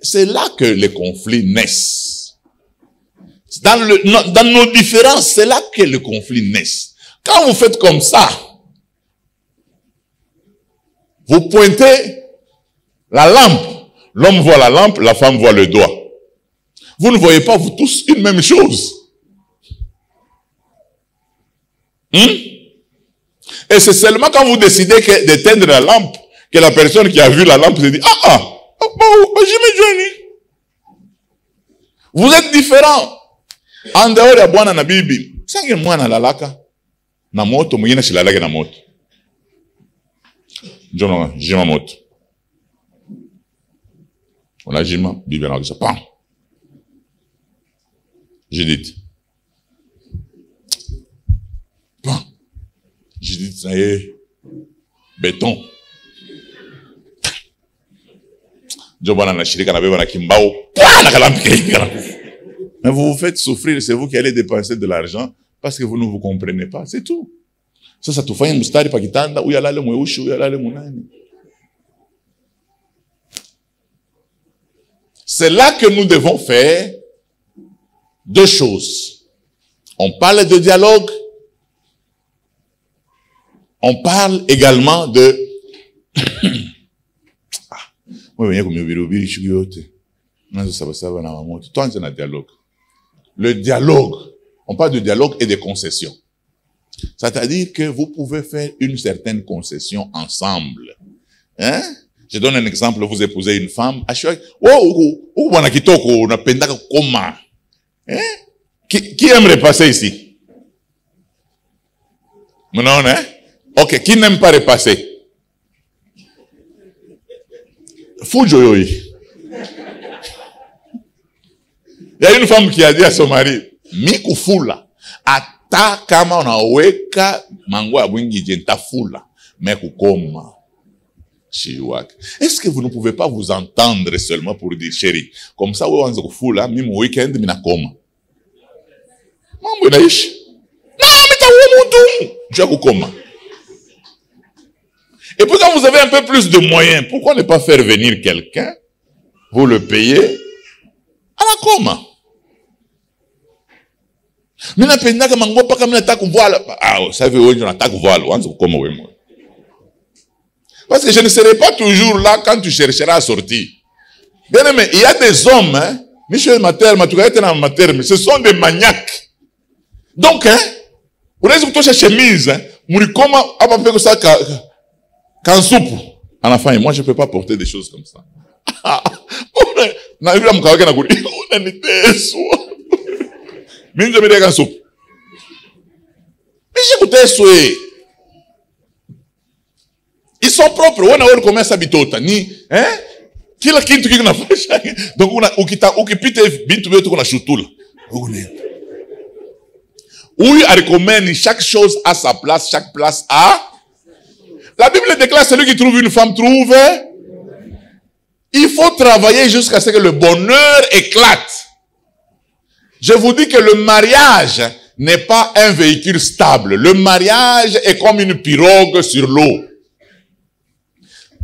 C'est là que les conflits naissent. Dans nos différences, c'est là que le conflit naît. Quand vous faites comme ça, vous pointez la lampe. L'homme voit la lampe, la femme voit le doigt. Vous ne voyez pas, vous tous, une même chose. Et c'est seulement quand vous décidez d'éteindre la lampe, que la personne qui a vu la lampe se dit, vous êtes différents. En dehors ya bwana na bibi, sange mwana lalaka na moto, mwingine shilalake na moto. Njono jima moto. On jima, bibi anakisha pam. Judith. Pam. Judith ça y est. Béton. Njo bwana na shirika na beba na kimbao. Na kalampi kalakufu. Mais vous vous faites souffrir, c'est vous qui allez dépenser de l'argent parce que vous ne vous comprenez pas, c'est tout. Ça te fait un mustari pakitanda, ou yalale mweushi, ou yalale munani. C'est là que nous devons faire deux choses. On parle de dialogue, on parle également de... Le dialogue, on parle de dialogue et de concession. C'est-à-dire que vous pouvez faire une certaine concession ensemble. Hein? Je donne un exemple, vous épousez une femme, qui aimerait passer ici? Non, hein? Ok, qui n'aime pas repasser? Fujoyoi. Il y a une femme qui a dit à son mari, Mikufula, ata kama unaweka mango ya bwingi jenta fula, mekukoma. Est-ce que vous ne pouvez pas vous entendre seulement pour dire, chérie, comme ça, ouais, on se fula, mimo weekend, mina koma. Mambo inaishi. Et puis quand vous avez un peu plus de moyens, pourquoi ne pas faire venir quelqu'un, vous le payez à la coma? Parce que je ne serai pas toujours là quand tu chercheras à sortir. Bien aimé, il y a des hommes, hein, ce sont des maniaques. Donc, hein, vous avez que chemise, hein, en enfin, moi je ne peux pas porter des choses comme ça. Ils sont propres. On commence à bitota ni, hein? Kila kitu kiko nafanya. Donc ukipita bintu vyote kuna shutula. Oui, à recommander, chaque chose a sa place, chaque place a. La Bible déclare, celui qui trouve une femme trouve. Il faut travailler jusqu'à ce que le bonheur éclate. Je vous dis que le mariage n'est pas un véhicule stable. Le mariage est comme une pirogue sur l'eau.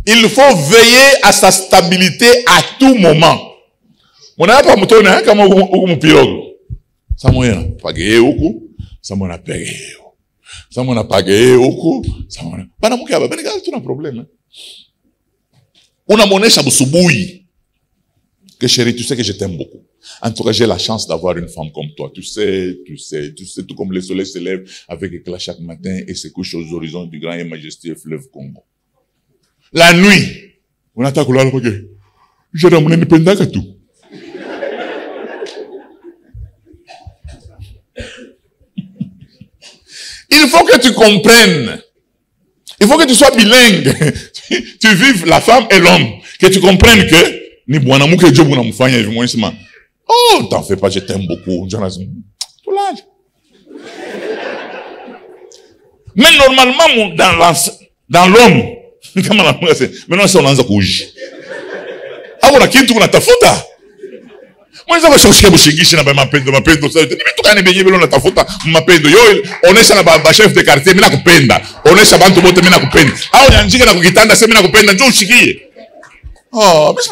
Il faut veiller à sa stabilité à tout moment. Mon n'a pas moutonné, hein, comme un pirogue. Ça m'a pagé beaucoup. Ça m'a pagé. Ça m'a pagé beaucoup. Ça m'a. Bana mukaba, bana gars, tu as un problème. On a monnaie chabousouboui. Que chérie, tu sais que je t'aime beaucoup. En tout cas, j'ai la chance d'avoir une femme comme toi. Tu sais, tout comme le soleil se lève avec éclat chaque matin et se couche aux horizons du grand et majestueux fleuve Congo. La nuit, on attaque là, ok. Je dois m'en indépendant que tout. Il faut que tu comprennes. Il faut que tu sois bilingue. Tu vives la femme et l'homme. Que tu comprennes que ni bwana muke Dieu bwana mfanya hivi moi sema. Oh, t'en fais pas, je t'aime beaucoup. Jonas. Tout l'âge. Mais normalement dans l'homme, maintenant ça unaanza kuishi. Hapo na kitu unatafuta. Mwanza washoshia bushigishi na mapendo sasa. Nimetukana benye bilo natafuta mapendo. Yo onesha na baba chef de quartier mimi nakupenda. Onesha bantu bote mimi nakupenda. Au nyanjike na kukitanda sasa mimi nakupenda njoo ushikie. Oh, mais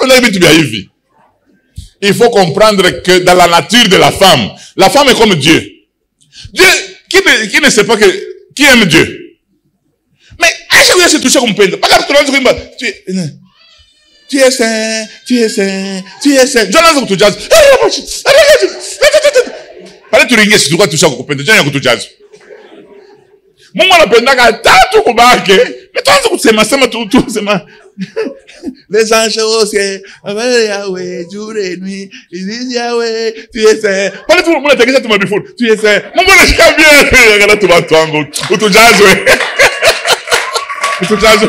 il faut comprendre que dans la nature de la femme est comme Dieu. Dieu, qui ne sait pas qui aime Dieu? Mais, à chaque fois, c'est touché comme peine. Pas grave, tu es saint. Jonathan, tu jazz. Allez, tu ringues, si tu vas toucher comme peine. Jonathan, tu jazz. Moi, on appelle ça, t'as tout combattu. Mais toi, c'est ma, tout, c'est ma. Les anges au ciel, Yahweh, jour et nuit, ils disent Yahweh, tu es saint. Pas tout le monde a dit ça, tu m'as dit fou. Tu es saint. Mon bon, je suis bien. Regarde, tu vas toi, ou tu jazz, ouais. Ou tu jazz.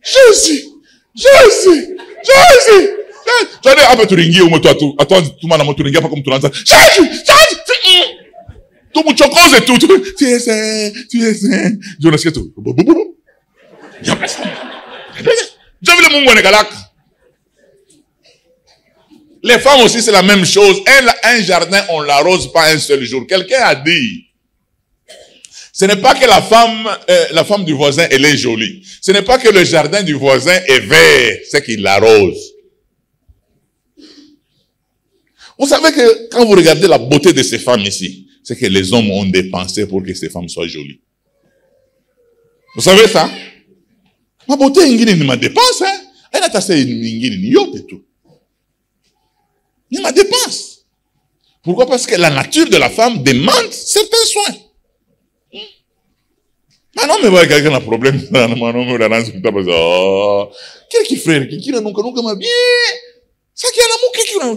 Jésus. Tu as dit, ah, ben, tu ringues, ou toi, tu m'as dit, tu ringues pas comme tu l'entends. Jésus. Tout le monde et tout. Tu es saint. Jonas, qu'est-ce que tu j'ai vu le monde en galak. Les femmes aussi, c'est la même chose. Un jardin, on l'arrose pas un seul jour. Quelqu'un a dit, ce n'est pas que la femme du voisin, elle est jolie. Ce n'est pas que le jardin du voisin est vert, c'est qu'il l'arrose. Vous savez que quand vous regardez la beauté de ces femmes ici, c'est que les hommes ont dépensé pour que ces femmes soient jolies. Vous savez ça? Ma beauté, il m'a dépensé. Hein? Elle a tassé une yacht et tout. Il m'a dépense. Pourquoi? Parce que la nature de la femme demande certains soins. Maintenant, mais voilà, quelqu'un a un problème. Qu'est-ce qu'il fait? Qui n'a pas bien? Ça qui a l'amour, qui n'a pas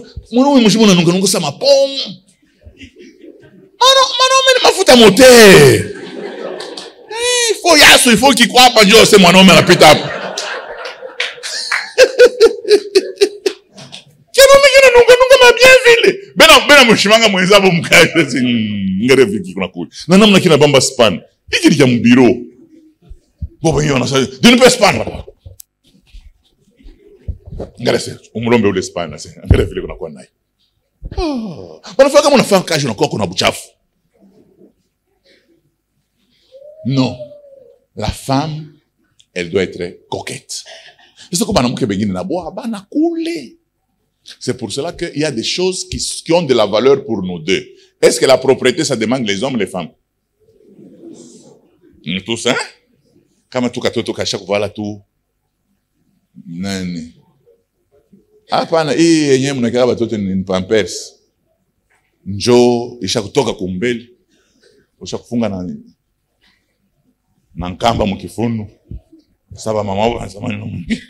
bien? Ça m'a pomme. Mais il faut ta moteur. Il faut qu'il croit pas Dieu, c'est mon homme la pita. Bena mushimanga mwenzabo mkaje ngere viki kuna kule. Na namna kina bamba span. Hiki ni mu bureau. Bobo yona sa. Dine pe span baba. Ngere se umulombe ule span na se. Ngere vile kuna kwa naye. Wanafanya kama unafanya kazi unakuwa kuna buchafu. Non. La femme, elle doit être coquette. C'est comme un bengine na bois, bana coulé. C'est pour cela qu'il y a des choses qui ont de la valeur pour nous deux. Est-ce que la propriété, ça demande les hommes, les femmes? Tous, hein? Comme tout katoto kashak voilà tout. Nani. Hapana, yenyewe mnakaa watoto ni pampers. Njoo isha kutoka kumbele. Usha kufunga na nkamba mkifuno. Saba mama wao anasema nini?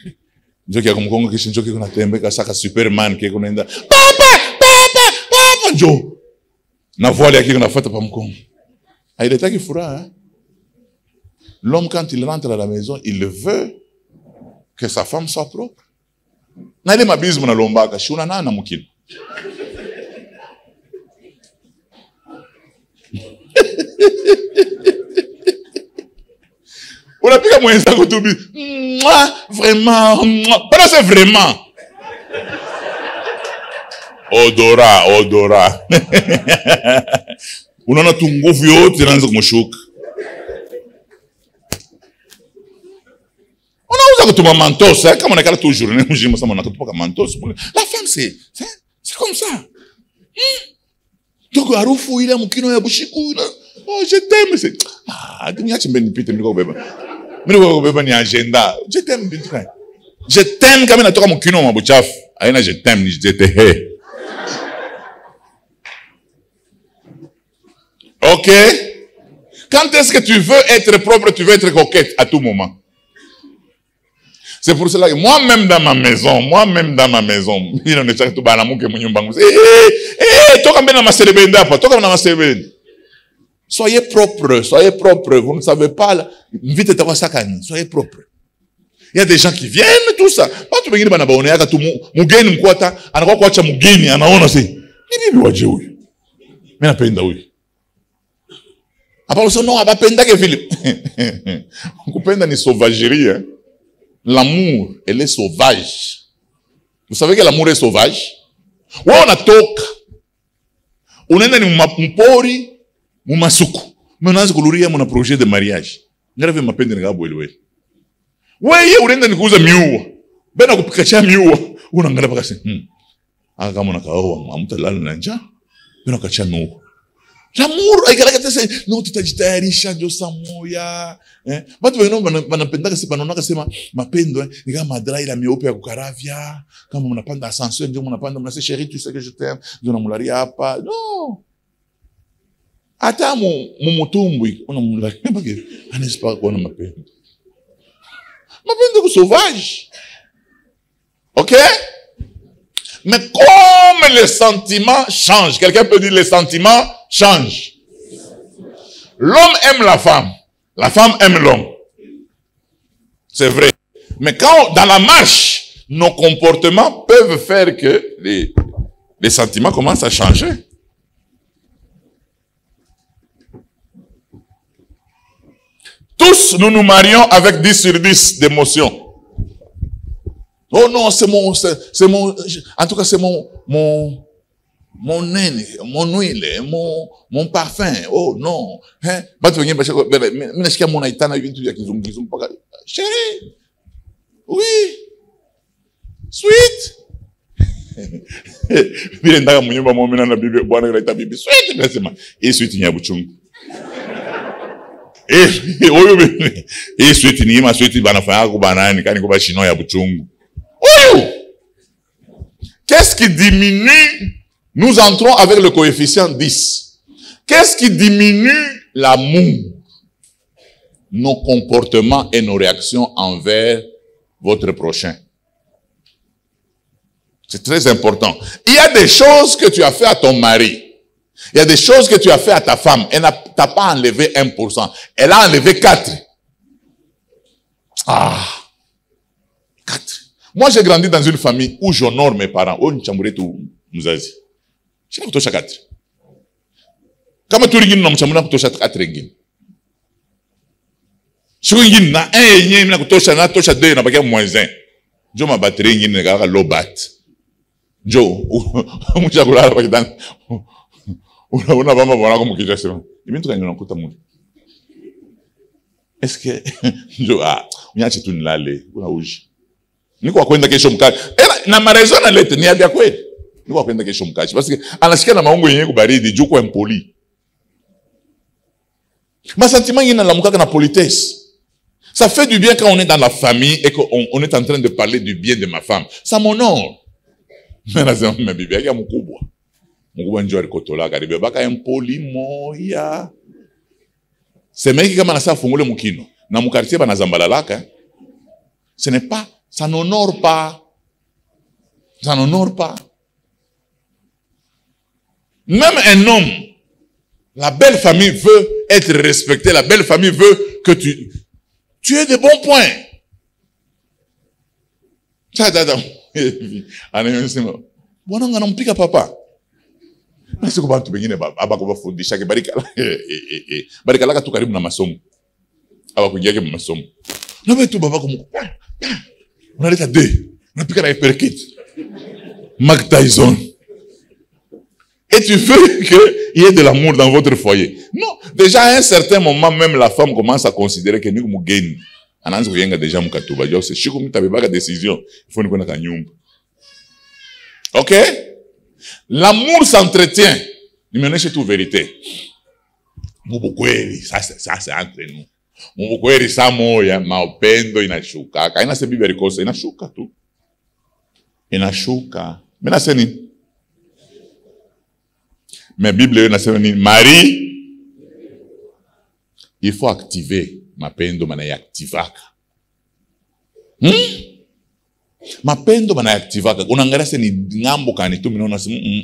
Njoo kia kumkongo kisha njoo kiko natembeka saka Superman kiko naenda. Papa njoo. Na voile yake inafuata pa mkongo. Hailetaki furaha. L'homme quand il rentre à la maison, il veut que sa femme soit propre. Na ile mabizi mnalombaka shuna na mukino. Unapika mwenzako tu vraiment, pas c'est vraiment. Odora. Unaona tu nguvu yote inaanza kumshuka. Unauza kutuma mantos, kama unakala tu journée mjima sama unakatupa mantos. La femme c'est comme ça. Donc harufu ile mkino ya bushiku. Oh, je t'aime, c'est niache mbeni pite mliko beba. Mliko beba ni agenda. Je t'aime bitrai. Je t'aime kama natoka mkino wa buchafu. Haina je t'aime ni je te hais. OK? Quand est-ce que tu veux être propre, tu veux être coquette à tout moment? C'est pour cela que moi-même dans ma maison, il en est tout banamuke munyumbangu. Toka mbena maselebenda hapa, toka na maselebenda. Soyez propre, vous ne savez pas vite tawa sakani, soyez propre. Il y a des gens qui viennent tout ça. Pas tout bengine bana baone yaka tu mugeni mkwata, anakuwa kuacha mugeni, anaona si. Ni bibi waje huyu. Mimi napenda huyu. Hapa usio no abapenda ke vile. Kupenda ni sauvagerie, hein? L'amour, elle est sauvage. Vous savez que l'amour est sauvage? Wa unatoka. Unaenda ni mpori, mumasuku. Mnaanza kuluria mna projet de mariage. Ngara vile mapende ngabo ile. Wewe unaenda ni kuuza miua. Bena kupika cha miua. Unaangalia paka sasa. Aka kama unakaoa mtalala na njaa. Bena kacha miua. L'amour, non, tutajitayarisha ndio saa moja. Watu wengine wanapendaka sema wanaona sema mapendo ni kama madrai la meupe ya kukaravya, kama mnapanda ascenseur ndio mnapanda mnasema chérie tu sais que je t'aime, ndio namularia hapa. Non. Hata mumutumbwi unamularia bage anasipa kuona mapendo. Mapendo est sauvage. OK? Mais comme les sentiments changent, quelqu'un peut dire les sentiments changent. L'homme aime la femme aime l'homme. C'est vrai. Mais quand, dans la marche, nos comportements peuvent faire que les sentiments commencent à changer. Tous, nous nous marions avec 10 sur 10 d'émotions. Oh non, c'est mon, en tout cas, c'est mon nene, mon huile, mon parfum. Oh non. Hein? Chérie. Oui. Sweet. Et sweet, il y a bouchung. Et sweet, il y a sweet, il y a bouchung. Qu'est-ce qui diminue? Nous entrons avec le coefficient 10. Qu'est-ce qui diminue l'amour? Nos comportements et nos réactions envers votre prochain. C'est très important. Il y a des choses que tu as fait à ton mari. Il y a des choses que tu as fait à ta femme. Elle n'a pas enlevé 1%. Elle a enlevé 4. 4. Moi, j'ai grandi dans une famille où j'honore mes parents. Oh, nchamure tu mzazi. Shina kutosha 4. Kama tu ringine na mchamuna kutosha 4 ringine. Shiko ingine na 1 yenye na kutosha na tosha 2 na bakia moins 1. Jo ma batterie ingine kaka low bat. Joe, mucha kulala kwa kitanda. Una mama bwana kama kichwa sema. Mimi tukanyona nakuta mtu. Est-ce que Joe unyache tu nilale, una uji. Niko kwenda kesho mkachi. Na marezo na lete ni ya kweli. Niko kwenda kesho mkachi. Parce que anashika na maungo yenyewe kubaridi, juu kwa impoli. Ma sentiment il na mukaka na politesse. Ça fait du bien quand on est dans la famille et qu'on est en train de parler du bien de ma femme. Ça m'honore. Mais nasema bibi yake mkubwa. Mkubwa njoo alikotola karibu baka impoli moya. Semeki kama nasa fungule mukino na mukartie bana zambalalaka. Ce n'est pas, ça n'honore pas. Ça n'honore pas. Même un homme, la belle famille veut être respectée, la belle famille veut que tu aies de bons points. Bwana ngana mpika papa. Nasi kwa bantu bengine abako bafundisha ke barikala. Barikala ka tu karibu na masomo. Aba kuingia ke masomo. Na wetu baba ko unaleta de. Unapika na hyperkit. Mike Tyson. Et tu veux qu'il y ait de l'amour dans votre foyer. Non, déjà à un certain moment même la femme commence à considérer que nous mugeni. Anaanza kuyenga déjà mkatuba. Je sais shiku mtabebaka décision. Il faut nikuenda kanyumba. OK? L'amour s'entretient. Nimeonyesha tu vérité. Mubukweli, ça c'est entre nous. Mubukweli saa moya maupendo inashuka. Kaina se bibi alikosa inashuka tu. Inashuka. Mimi nasema nini? Mais Bible nasema nini? Marie, il faut activer mapendo manayactivaka. Mapendo manayactivaka. Unaangalia se ni ngambo kani tu mnaona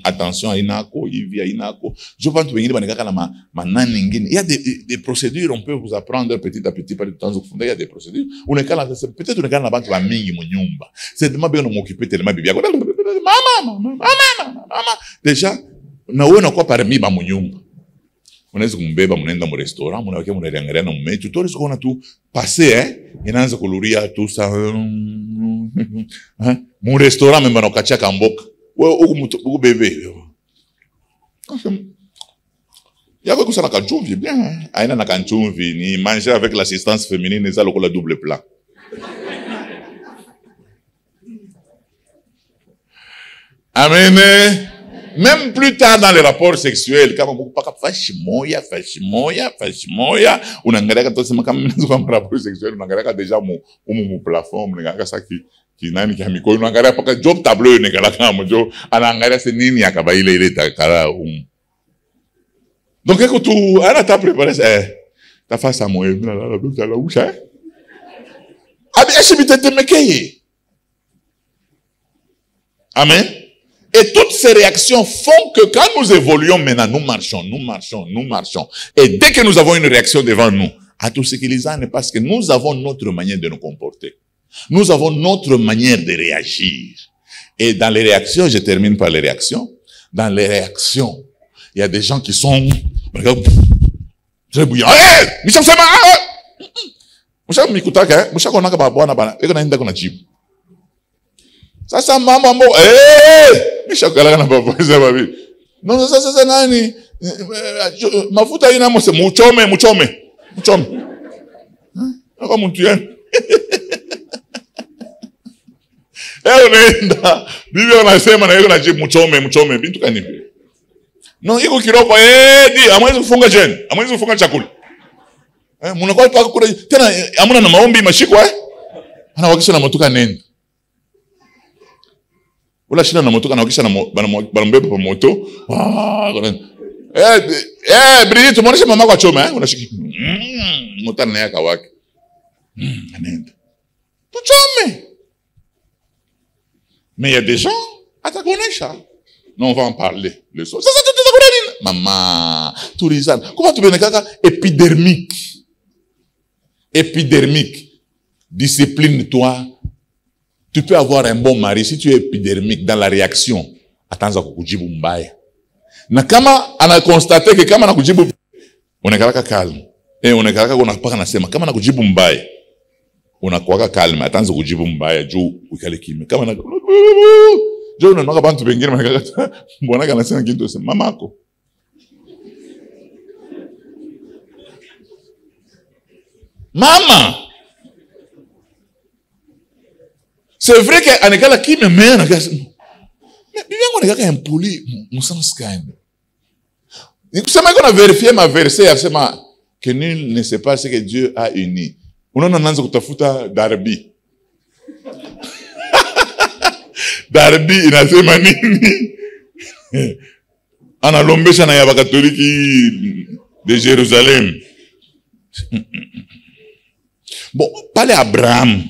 attention inako hivi inako. Je pense wengine banekaka na manani nyingine. Il y a des procédures on peut vous apprendre petit à petit par le temps il y a des procédures. Unekala peut-être unekala na bantu ba mingi mu nyumba. C'est tellement bien m'occuper tellement bibi yako. Mama. Déjà na wewe unakuwa parmi ba mu nyumba. Unaweza kumbeba mnaenda mu restaurant, mnawekea mnaangalia na mume. Tutori siko na tu passer inaanza kuluria tu sa mu restaurant même banakuachia kamboka. Wewe uko bebe. Yako kusana kanchumvi bien. Aina na kanchumvi ni manger avec l'assistance féminine ça lokola double plat. Amen. Même plus tard dans les rapports sexuels, kama mpaka fashimoya, unaangalia tosema kama mnazo kwa rapport sexuel, unaangalia déjà mu plafond, unaangalia ça qui nani ki amiko, unaangalia paka job tableau unaangalia kama jo, anaangalia se nini akabaile ile takara Donc eko tu ana ta préparé ta face à moi, la usha. Abi ashibitete mekeye. Amen. Et toutes ces réactions font que quand nous évoluons maintenant, nous marchons. Et dès que nous avons une réaction devant nous, à tout ce qui les a, parce que nous avons notre manière de nous comporter. Nous avons notre manière de réagir. Et dans les réactions, je termine par les réactions. Dans les réactions, il y a des gens qui sont très bouillants. Michel Sema! Michel Mikutaka, Michel Konaka Babwana Bana, et qu'on a une d'accord jibu. Sasa mama mbo nishakala na baba sema bibi no sasa nani mafuta ina mose muchome kama mtu yani unaenda bibi anasema na yeye anajibu muchome bintu kani no iko kiroko di amwezi kufunga jeni amwezi kufunga chakula mnakuwa paka kula tena amuna na maombi mashikwa anawakisha na motoka nenda. Ula shina na moto kana wakisha na banambeba pa moto. Brigitte mwonesha mama kwa choma unashiki. Motana na yaka wake. Anenda. Tuchome. Mais il y a des gens atakonesha. Non, on va en parler le soir. Ça tu te connais maman, tourisane. Comment tu veux kaka épidermique. Discipline-toi. Tu peux avoir un bon mari si tu es épidermique dans la réaction. Attends kukujibu mbaya. Na kama ana constater que kama nakujibu unakalaka calme. Unakalaka unapaka nasema kama nakujibu mbaya. Unakuwa calme, attends kujibu mbaya juu ukale kimya. Kama Jo na noka bantu bengine makakata. Mbona kana sema kintu se mamako. Mama. C'est vrai que anekala qui me met na gasi. Mais bien on est impoli mon sens quand. Kusema qu'on a vérifié ma verset yasema que nul ne sait pas ce que Dieu a uni. Unaona naanza kutafuta Darby. Darby inasema nini? Analombesha na ya bakatoliki de Jérusalem. Bon, pale Abraham.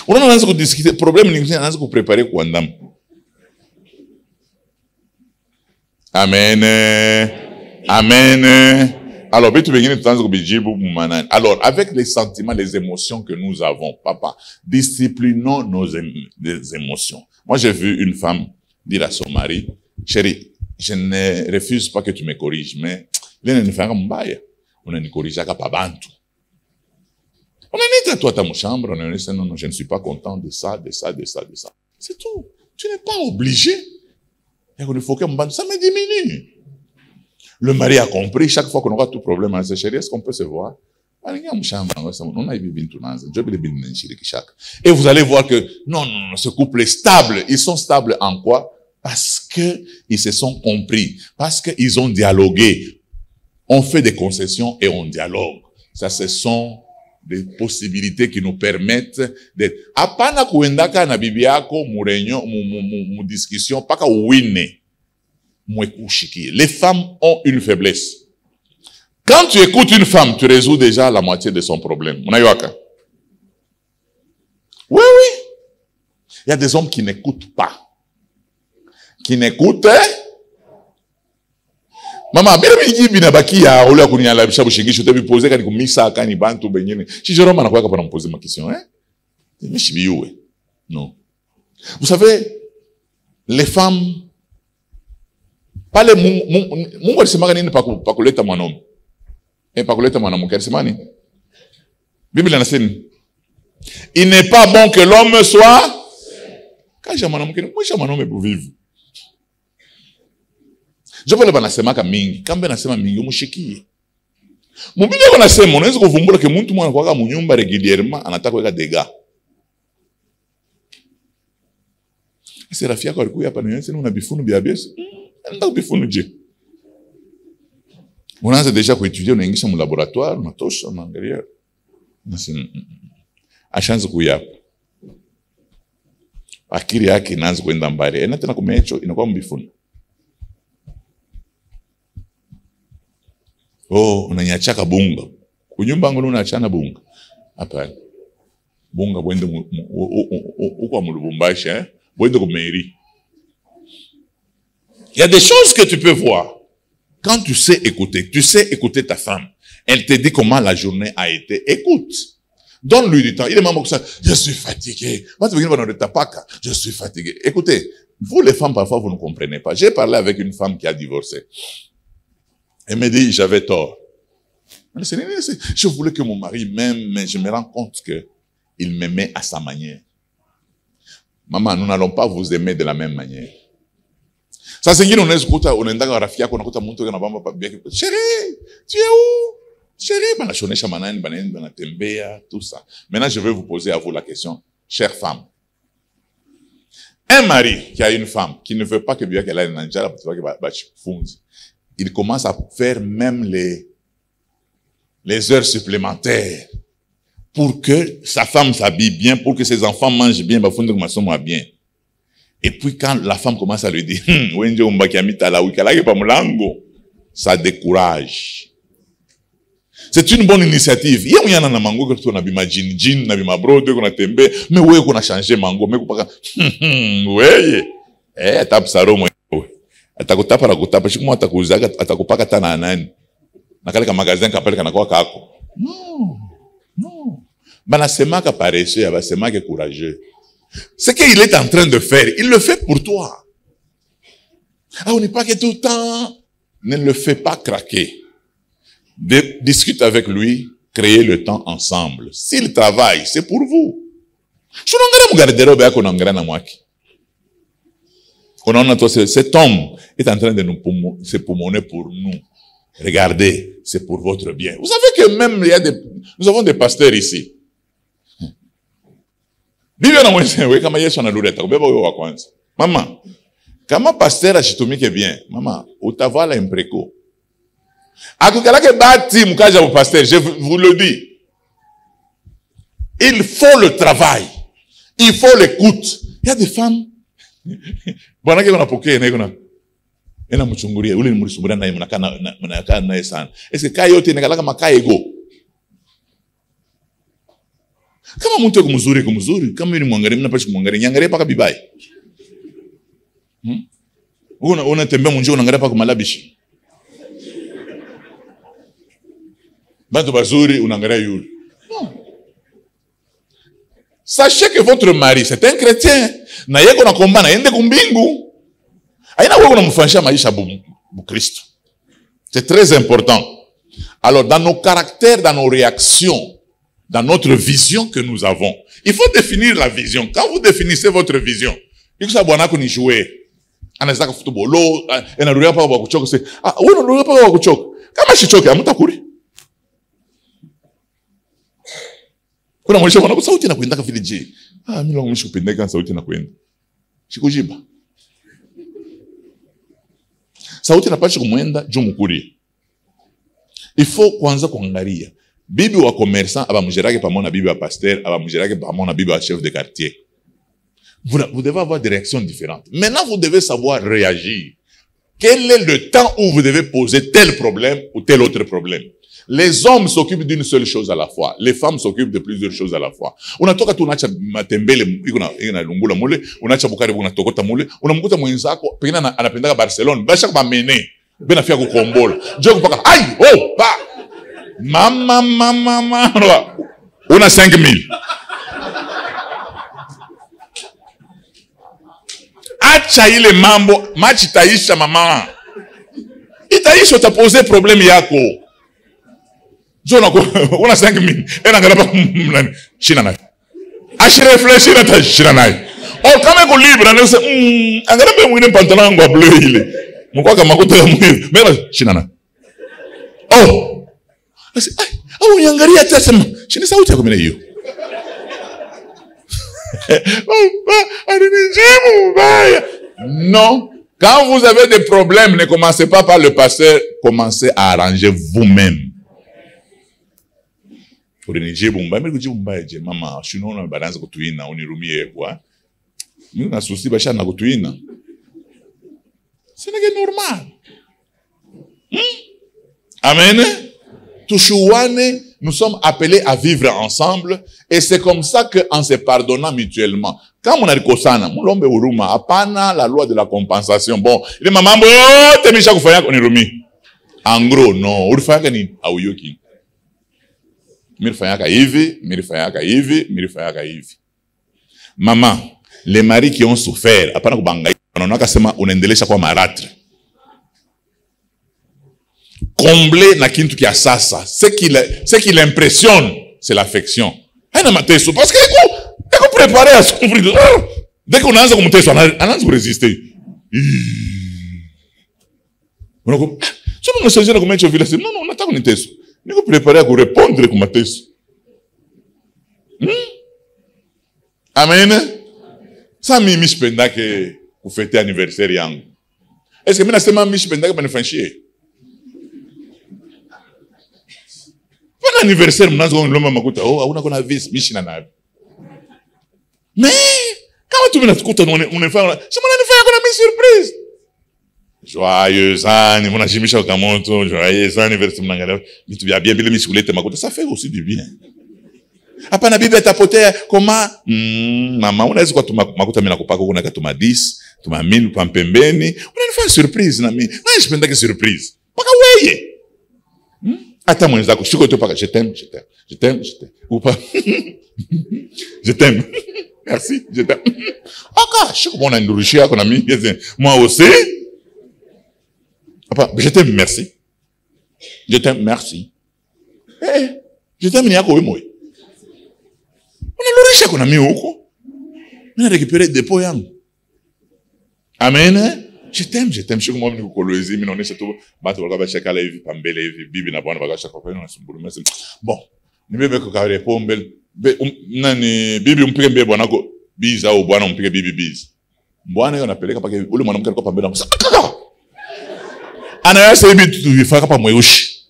Unaona naanza kudiscuter problème ni naanza kuprepare kuandama. Amen. Amen. Alors, avec les sentiments, les émotions que nous avons, papa, disciplinons nos émotions. Moi, j'ai vu une femme dire à son mari, chérie, je ne refuse pas que tu me corriges, mais on ne corrige pas bantu. On en est à toi, ta chambre, on en est non, je ne suis pas content de ça, de ça, de ça, de ça. C'est tout. Tu n'es pas obligé. Il faut que ça me diminue. Le mari a compris, chaque fois qu'on aura tout problème à sa chérie, est-ce qu'on peut se voir? Et vous allez voir que, non, ce couple est stable. Ils sont stables en quoi? Parce que ils se sont compris. Parce qu'ils ont dialogué. On fait des concessions et on dialogue. Ça, ce sont des possibilités qui nous permettent d'être. Apana kuendaka na bibi yako mu discussion paka wine. Les femmes ont une faiblesse. Quand tu écoutes une femme, tu résous déjà la moitié de son problème. Oui, oui. Il y a des hommes qui n'écoutent pas. Qui n'écoutent. Maman, non. Vous savez, les femmes, pas les Mungu alisema nini pa kuleta mwanaume? Pa kuleta mwanamke alisema nini? Biblia inasema il n'est pas bon que l'homme soit kaja mwanamke, mwisha mwanaume buvivu. Jopole banasema ka mingi, kambe nasema mingi umushikie. Mubili wanasema unaweza kuvumbura ke mtu mwana kwa munyumba régulièrement anataka kuweka dega. C'est rafiki yako alikuwa hapa na yeye una bifunu bia biesi. Ndio bifunu je. Unaanza deja kuetudier unaingisha mu laboratoire, unatosha unaangalia. Nasema ashanza kuyapa. Akili yake inaanza kwenda mbali. Na tena kumecho inakuwa mbifunu. Oh, unanyachaka bunga. Kunyumba ngo unachana bunga. Hapana. Bunga bwende uko mu Lubumbashi, bwende ku mairie. Il y a des choses que tu peux voir. Quand tu sais écouter ta femme. Elle te dit comment la journée a été. Écoute. Donne-lui du temps. Il est même comme ça. Je suis fatigué. Je suis fatigué. Écoutez, vous les femmes, parfois, vous ne comprenez pas. J'ai parlé avec une femme qui a divorcé. Elle me dit, j'avais tort. Je voulais que mon mari m'aime, mais je me rends compte qu'il m'aimait à sa manière. Maman, nous n'allons pas vous aimer de la même manière. Ça, c'est qu'il on est écouté, on est dans la rafia, on écoute monter, on a pas bien. Chérie, tu es où? Chérie, la chonne chamanane, banane, tembea, tout ça. Maintenant, je vais vous poser à vous la question, chère femme. Un mari qui a une femme, qui ne veut pas que bien qu'elle aille dans la il commence à faire même les heures supplémentaires pour que sa femme s'habille bien, pour que ses enfants mangent bien, bien. Et puis quand la femme commence à lui dire, ça décourage. C'est une bonne initiative. Il y a un mango que tu as vu ma jean, na ma brode qu'on a tembe, mais ouais qu'on a changé mango, mais qu'on ouais, tape ça romo. Atakutapa na kutapa shiku atakuzaga atakupaka tana nani nakale ka magasin kapele kana kwa kako. Non. Banasema ka paresseux, banasema ka courageux. Ce qu'il est en train de faire, il le fait pour toi. Ah, on n'est pas que tout le temps. Ne le fais pas craquer. Discute avec lui, créez le temps ensemble. S'il travaille, c'est pour vous. Je n'engrais mon garde-robe à qu'on engrais na mwaki. Cet homme est en train de se poumonner pour nous. Regardez, c'est pour votre bien. Vous savez que même nous avons des pasteurs ici. Maman, kama pasteur achitumike bien, maman, utavala impreko. Akukala ke bati mukaja au pasteur, je vous le dis. Il faut le travail. Il faut l'écoute. Il y a des femmes. Bwana ke unapoke na kuna. Ena mchungulia, ule ni msumburia naye mnakaa naye sana. Eske kai yote inakalaka makaa ego. Kama mtu yuko mzuri, kama yeye ni mwangalie, mnapashi kumwangalia, nyangalie paka bibai. Unatembea munjia unaangalia paka malabishi. Bantu bazuri unaangalia yule. Sachez que votre mari c'est un chrétien. Na yeko na komba na ende kumbingu. Aina wewe unamfanyisha maisha bu Kristo. C'est très important. Alors dans nos caractères, dans nos réactions, dans notre vision que nous avons, il faut définir la vision. Quand vous définissez votre vision, il faut savoir qu'on y joue. Anazaka football, enarudia pa kwa kuchoka se. Wewe unarudia pa kwa kuchoka. Kama shichoke amutakuri. Kuna mwisho wana sauti na kuenda kafili je. Mimi longo mwisho kupendeka sauti na kuenda. Shikujiba. Sauti napasha kumwenda juu mukuri. Il faut kwanza kuangalia. Bibi wa commerçant abamujirake pamoja na bibi wa pasteur, abamujirake pamoja na bibi wa chef de quartier. Vous devez avoir des réactions différentes. Maintenant, vous devez savoir réagir. Quel est le temps où vous devez poser tel problème ou tel autre problème? Les hommes s'occupent d'une seule chose à la fois. Les femmes s'occupent de plusieurs choses à la fois. Unatoka tu unacha matembele ina lungula mule, unacha bukari unatokota mule, unamkuta mwenzako pengine anapendaka Barcelona, basha kubamene, bena fia kukombola. Jogo paka, ai, oh, pa. Mama, una 5,000. Acha ile mambo, machi itaisha mama. Itaisha utapose problème yako. Jona una 5,000. Ena ngala mlani. Shina naye. Ashi réfléchir ata shina naye. O kama ko libre na se angala be mwine pantalon ngwa bleu ile. Mukwa kama kutoya mwine. Mera shina naye. Oh. Asi au yangalia tasema. Shini sauti yako mina hiyo. Non. Quand vous avez des problèmes, ne commencez pas par le pasteur, commencez à arranger vous-même. Mama, shino balanza kutuina unirumie kwa. Mimi na susi basha na kutuina. Ce n'est normal. Amen. Tushuane, nous sommes appelés à vivre ensemble et c'est comme ça que en se pardonnant mutuellement. Quand on a rikosana, mulombe huruma, apana la loi de la compensation. Bon, ile mamambo yote misha kufanya kunirumi. En gros, non, ulifanya ni auyoki. Milifanyaka hivi, milifanyaka hivi, milifanyaka hivi. Maman, les maris qui ont souffert, apana kubanga, wanaona sema unaendelesha kwa maratre. Combler na kintu kia sasa. Ce qui l'impressionne, c'est l'affection. Haina mateso. Parce que eko préparé à souffrir. Dès qu'on a anza kumteso, anaanza kuresiste. Unako, sio mnashauri na kumecho vile. Non, nataka kuniteso. Niko préparé à répondre kwa mateso. Amen. Sa mimi sipendake kufete anniversaire yangu. Est-ce que mimi nasema mimi sipendake banifanyie? Pas anniversaire, mnaanza kuomba makuta. Oh, hauna kuna visi, mishina nayo. Mais quand tu viens tukuta unafanya, sema unanifanya kuna mimi surprise. Joyeux anniversaire, mon ajimisha kamoto, joyeux anniversaire mnangalia. Vitu vya bien bila misikulete makuta, ça fait aussi du bien. Hapa na bibi atapotea koma mama unaweza kwa makuta mimi nakupaka kuna katuma 10, tuma 1000 pa pembeni. Unanifanya surprise na mimi. Na sipendake surprise. Paka wewe. Ata mwenzako shiko tu paka je t'aime. Ou pas. Je t'aime. Merci, je t'aime. Aka shiko bona ndurishia yako na mimi. Moi aussi. Apa, je t'aime, merci. Je t'aime, merci. Je t'aime ni yako wewe moyo. Unalurisha kuna mimi huko. Mimi récupérer dépôt yangu. Amen. Je t'aime. Je suis comme un colosi, mais on est surtout, bateau, on va chercher la vie, pambele, bibi, na bonne, on va chercher quoi, on a son boulot, mais c'est bon. Ni bébé ko kare po mbel, nani bibi umpike mbebe bwana ko biza au bwana umpike bibi biza. Bwana yeye anapeleka pake ule mwanamke alikuwa pambele na anayasa bibi tuvifaka pa mweushi.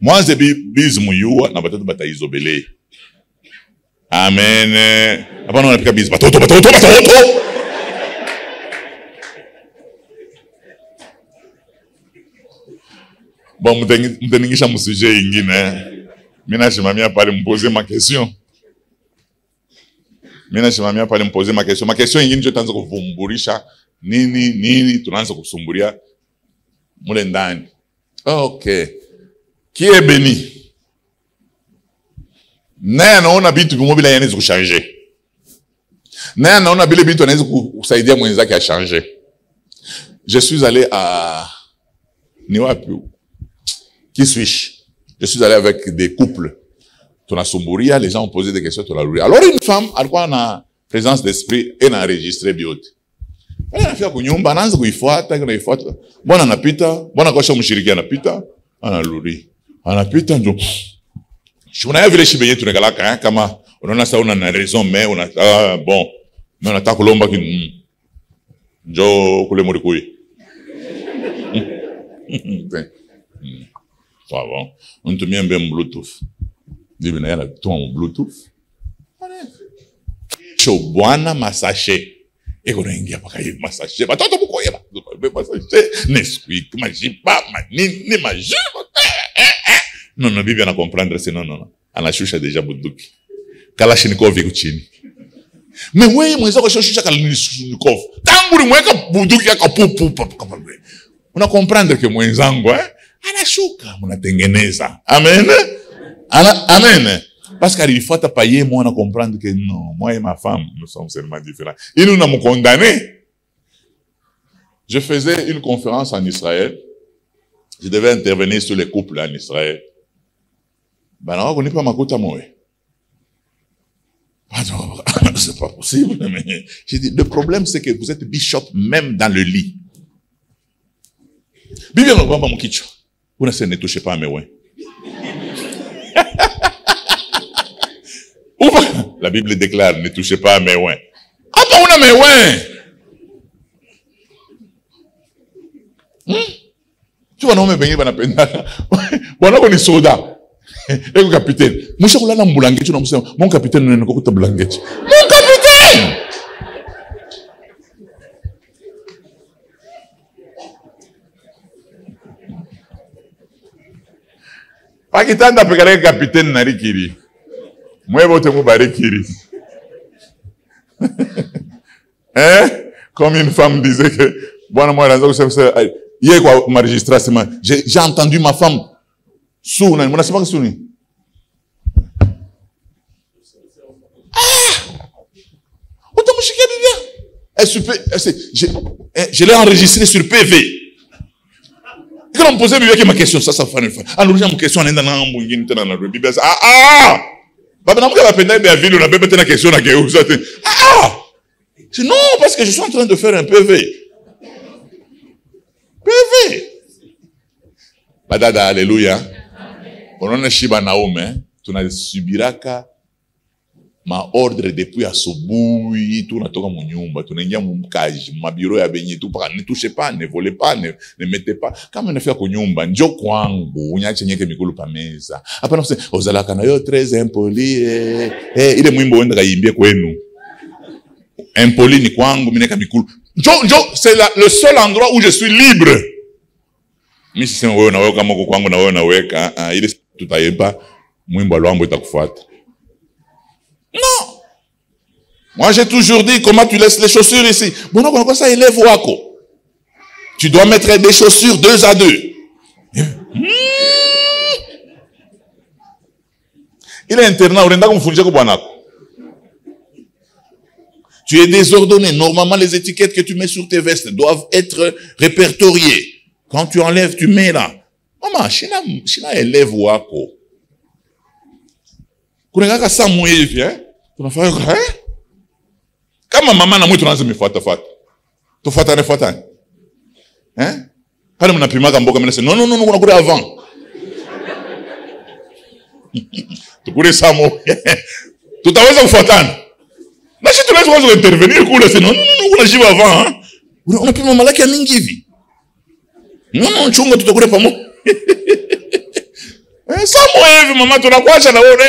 Mwanze bizi muyua na batoto bataizobele. Amen. Hapana unapika bizi batoto. Bon, mteningisha musuje ingine. Mina shimamia pale mposer ma question. Ma question ingine ndio tanza kuvumburisha nini tunaanza kusumburia mule ndani. Okay. Qui est béni? Naye anaona vitu vimoja bila yanaweza kuchanger. Naye anaona bile vitu anaweza kusaidia mwenzake a changer. Je suis allé à Niwapi. Qui suis-je? Je suis allé avec des couples. Tunasumburia, les gens ont posé des questions, tunarudia. Alors une femme alikuwa na présence d'esprit et na enregistré biote. Elle anafika kunyumba, anaanza kuifuata. Bwana anapita, bwana kwa mshiriki anapita, analuri. Anapita ndio. Shuna vile shibenye tunakalaka kama unaona sasa una raison mais una bon, mais unataka kulomba njoo kule murikui. Ça va. On te met un Bluetooth. Dis bien, il y a ton Bluetooth. Cho bwana masache. Et qu'on a ingia paka yé masache. Ba toto buko yé ba. Masache. Nesquik, majipa, manini, majipa. Non, Bibi ana comprendre c'est non. Anashusha déjà buduki. Kalashnikov iko chini. Mais wewe mwenzako shusha Kalashnikov. Tangu ulimweka buduki akapupu. Una comprendre que mwenzangu anashuka munatengeneza. Amen. Amen. Parce qu'il faut payer moi on comprendre que non, moi et ma femme nous sommes seulement différents. Il nous a me condamné. Je faisais une conférence en Israël. Je devais intervenir sur les couples en Israël. Ben non, vous n'êtes pas ma côte à moi. Pardon, c'est pas possible. Mais j'ai dit, le problème c'est que vous êtes bishop même dans le lit. Bibi on va pas mon kicho. Vous ne touchez pas à mes ouins. La Bible déclare, ne touchez pas à mes ouins. Ah, bah, on a mes ouins. Tu vas non me baigner, voilà qu'on est soldat. Et le capitaine. Mon cher, on a mon capitaine, on a un blanquette. Mon capitaine! Pakitanda pekare capitaine narikiri. Moi vote mo barikiri. Comme une femme disait que bon moi hier quoi magistrat j'ai entendu ma femme sous na mona sema que souni. Otamushike bien. Je l'ai enregistré sur PV. Quand on me posait ma question, ça fait une fois. Alors, j'ai une question, on est dans l'ambouille, dans la Bible. Bah, maintenant, on va peine à ville, on a peut-être une question à Géo. Non, parce que je suis en train de faire un PV. PV. Badada, alléluia. On a Shiba Naomi, tu n'as subiraka ma ordre depuis asubuhi tu natoka munyumba tunaingia mkaji mabiro ya benye tu paka ne touchez pas, ne volez pas, ne mettez pas. Kama unafika kunyumba njoo kwangu unyache nyeke mikulu pa meza. Hapana kusema ozalaka na yo très impoli ile mwimbo wenda kaimbie kwenu. Impoli ni kwangu mineka mikulu. Njoo c'est le seul endroit où je suis libre. Mimi sisema wewe unaweka moko kwangu na wewe unaweka ile tutaiba mwimbo alwambo itakufuata. Non. Moi, j'ai toujours dit, comment tu laisses les chaussures ici? Bon, non, comme ça, élève wako. Tu dois mettre des chaussures 2 à 2. Il est internat, tu es désordonné. Normalement, les étiquettes que tu mets sur tes vestes doivent être répertoriées. Quand tu enlèves, tu mets là. Maman, china élève wako. Kunengaka sa mwe hivi, tunafanya kama mama na mwe tunaanza mifuata. Tufuatane. Hein? Pale mnapimaka mboga mnasema non, unakula avant. Tukule samo. Tutaweza kufuatana. Na sisi tunaweza intervenir kule sema non, unashiba avant. Unapima malaki ya mingi hivi. Non, chunga tutakule pamoja. Samo hivi mama tunakuacha na wewe.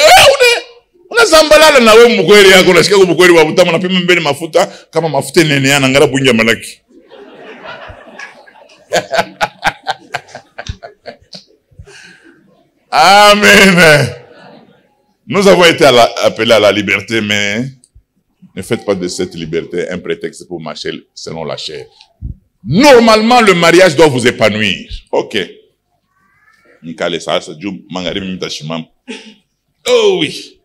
Unazambalala na wewe mkweli yako unasikia kwa mkweli wa utamu unapima mbele mafuta kama mafuta nene yana ngara bunja malaki. Amen. Nous avons été appelés à la liberté, mais ne faites pas de cette liberté un prétexte pour marcher selon la chair. Normalement, le mariage doit vous épanouir. Ok. Nikale ça, oh oui.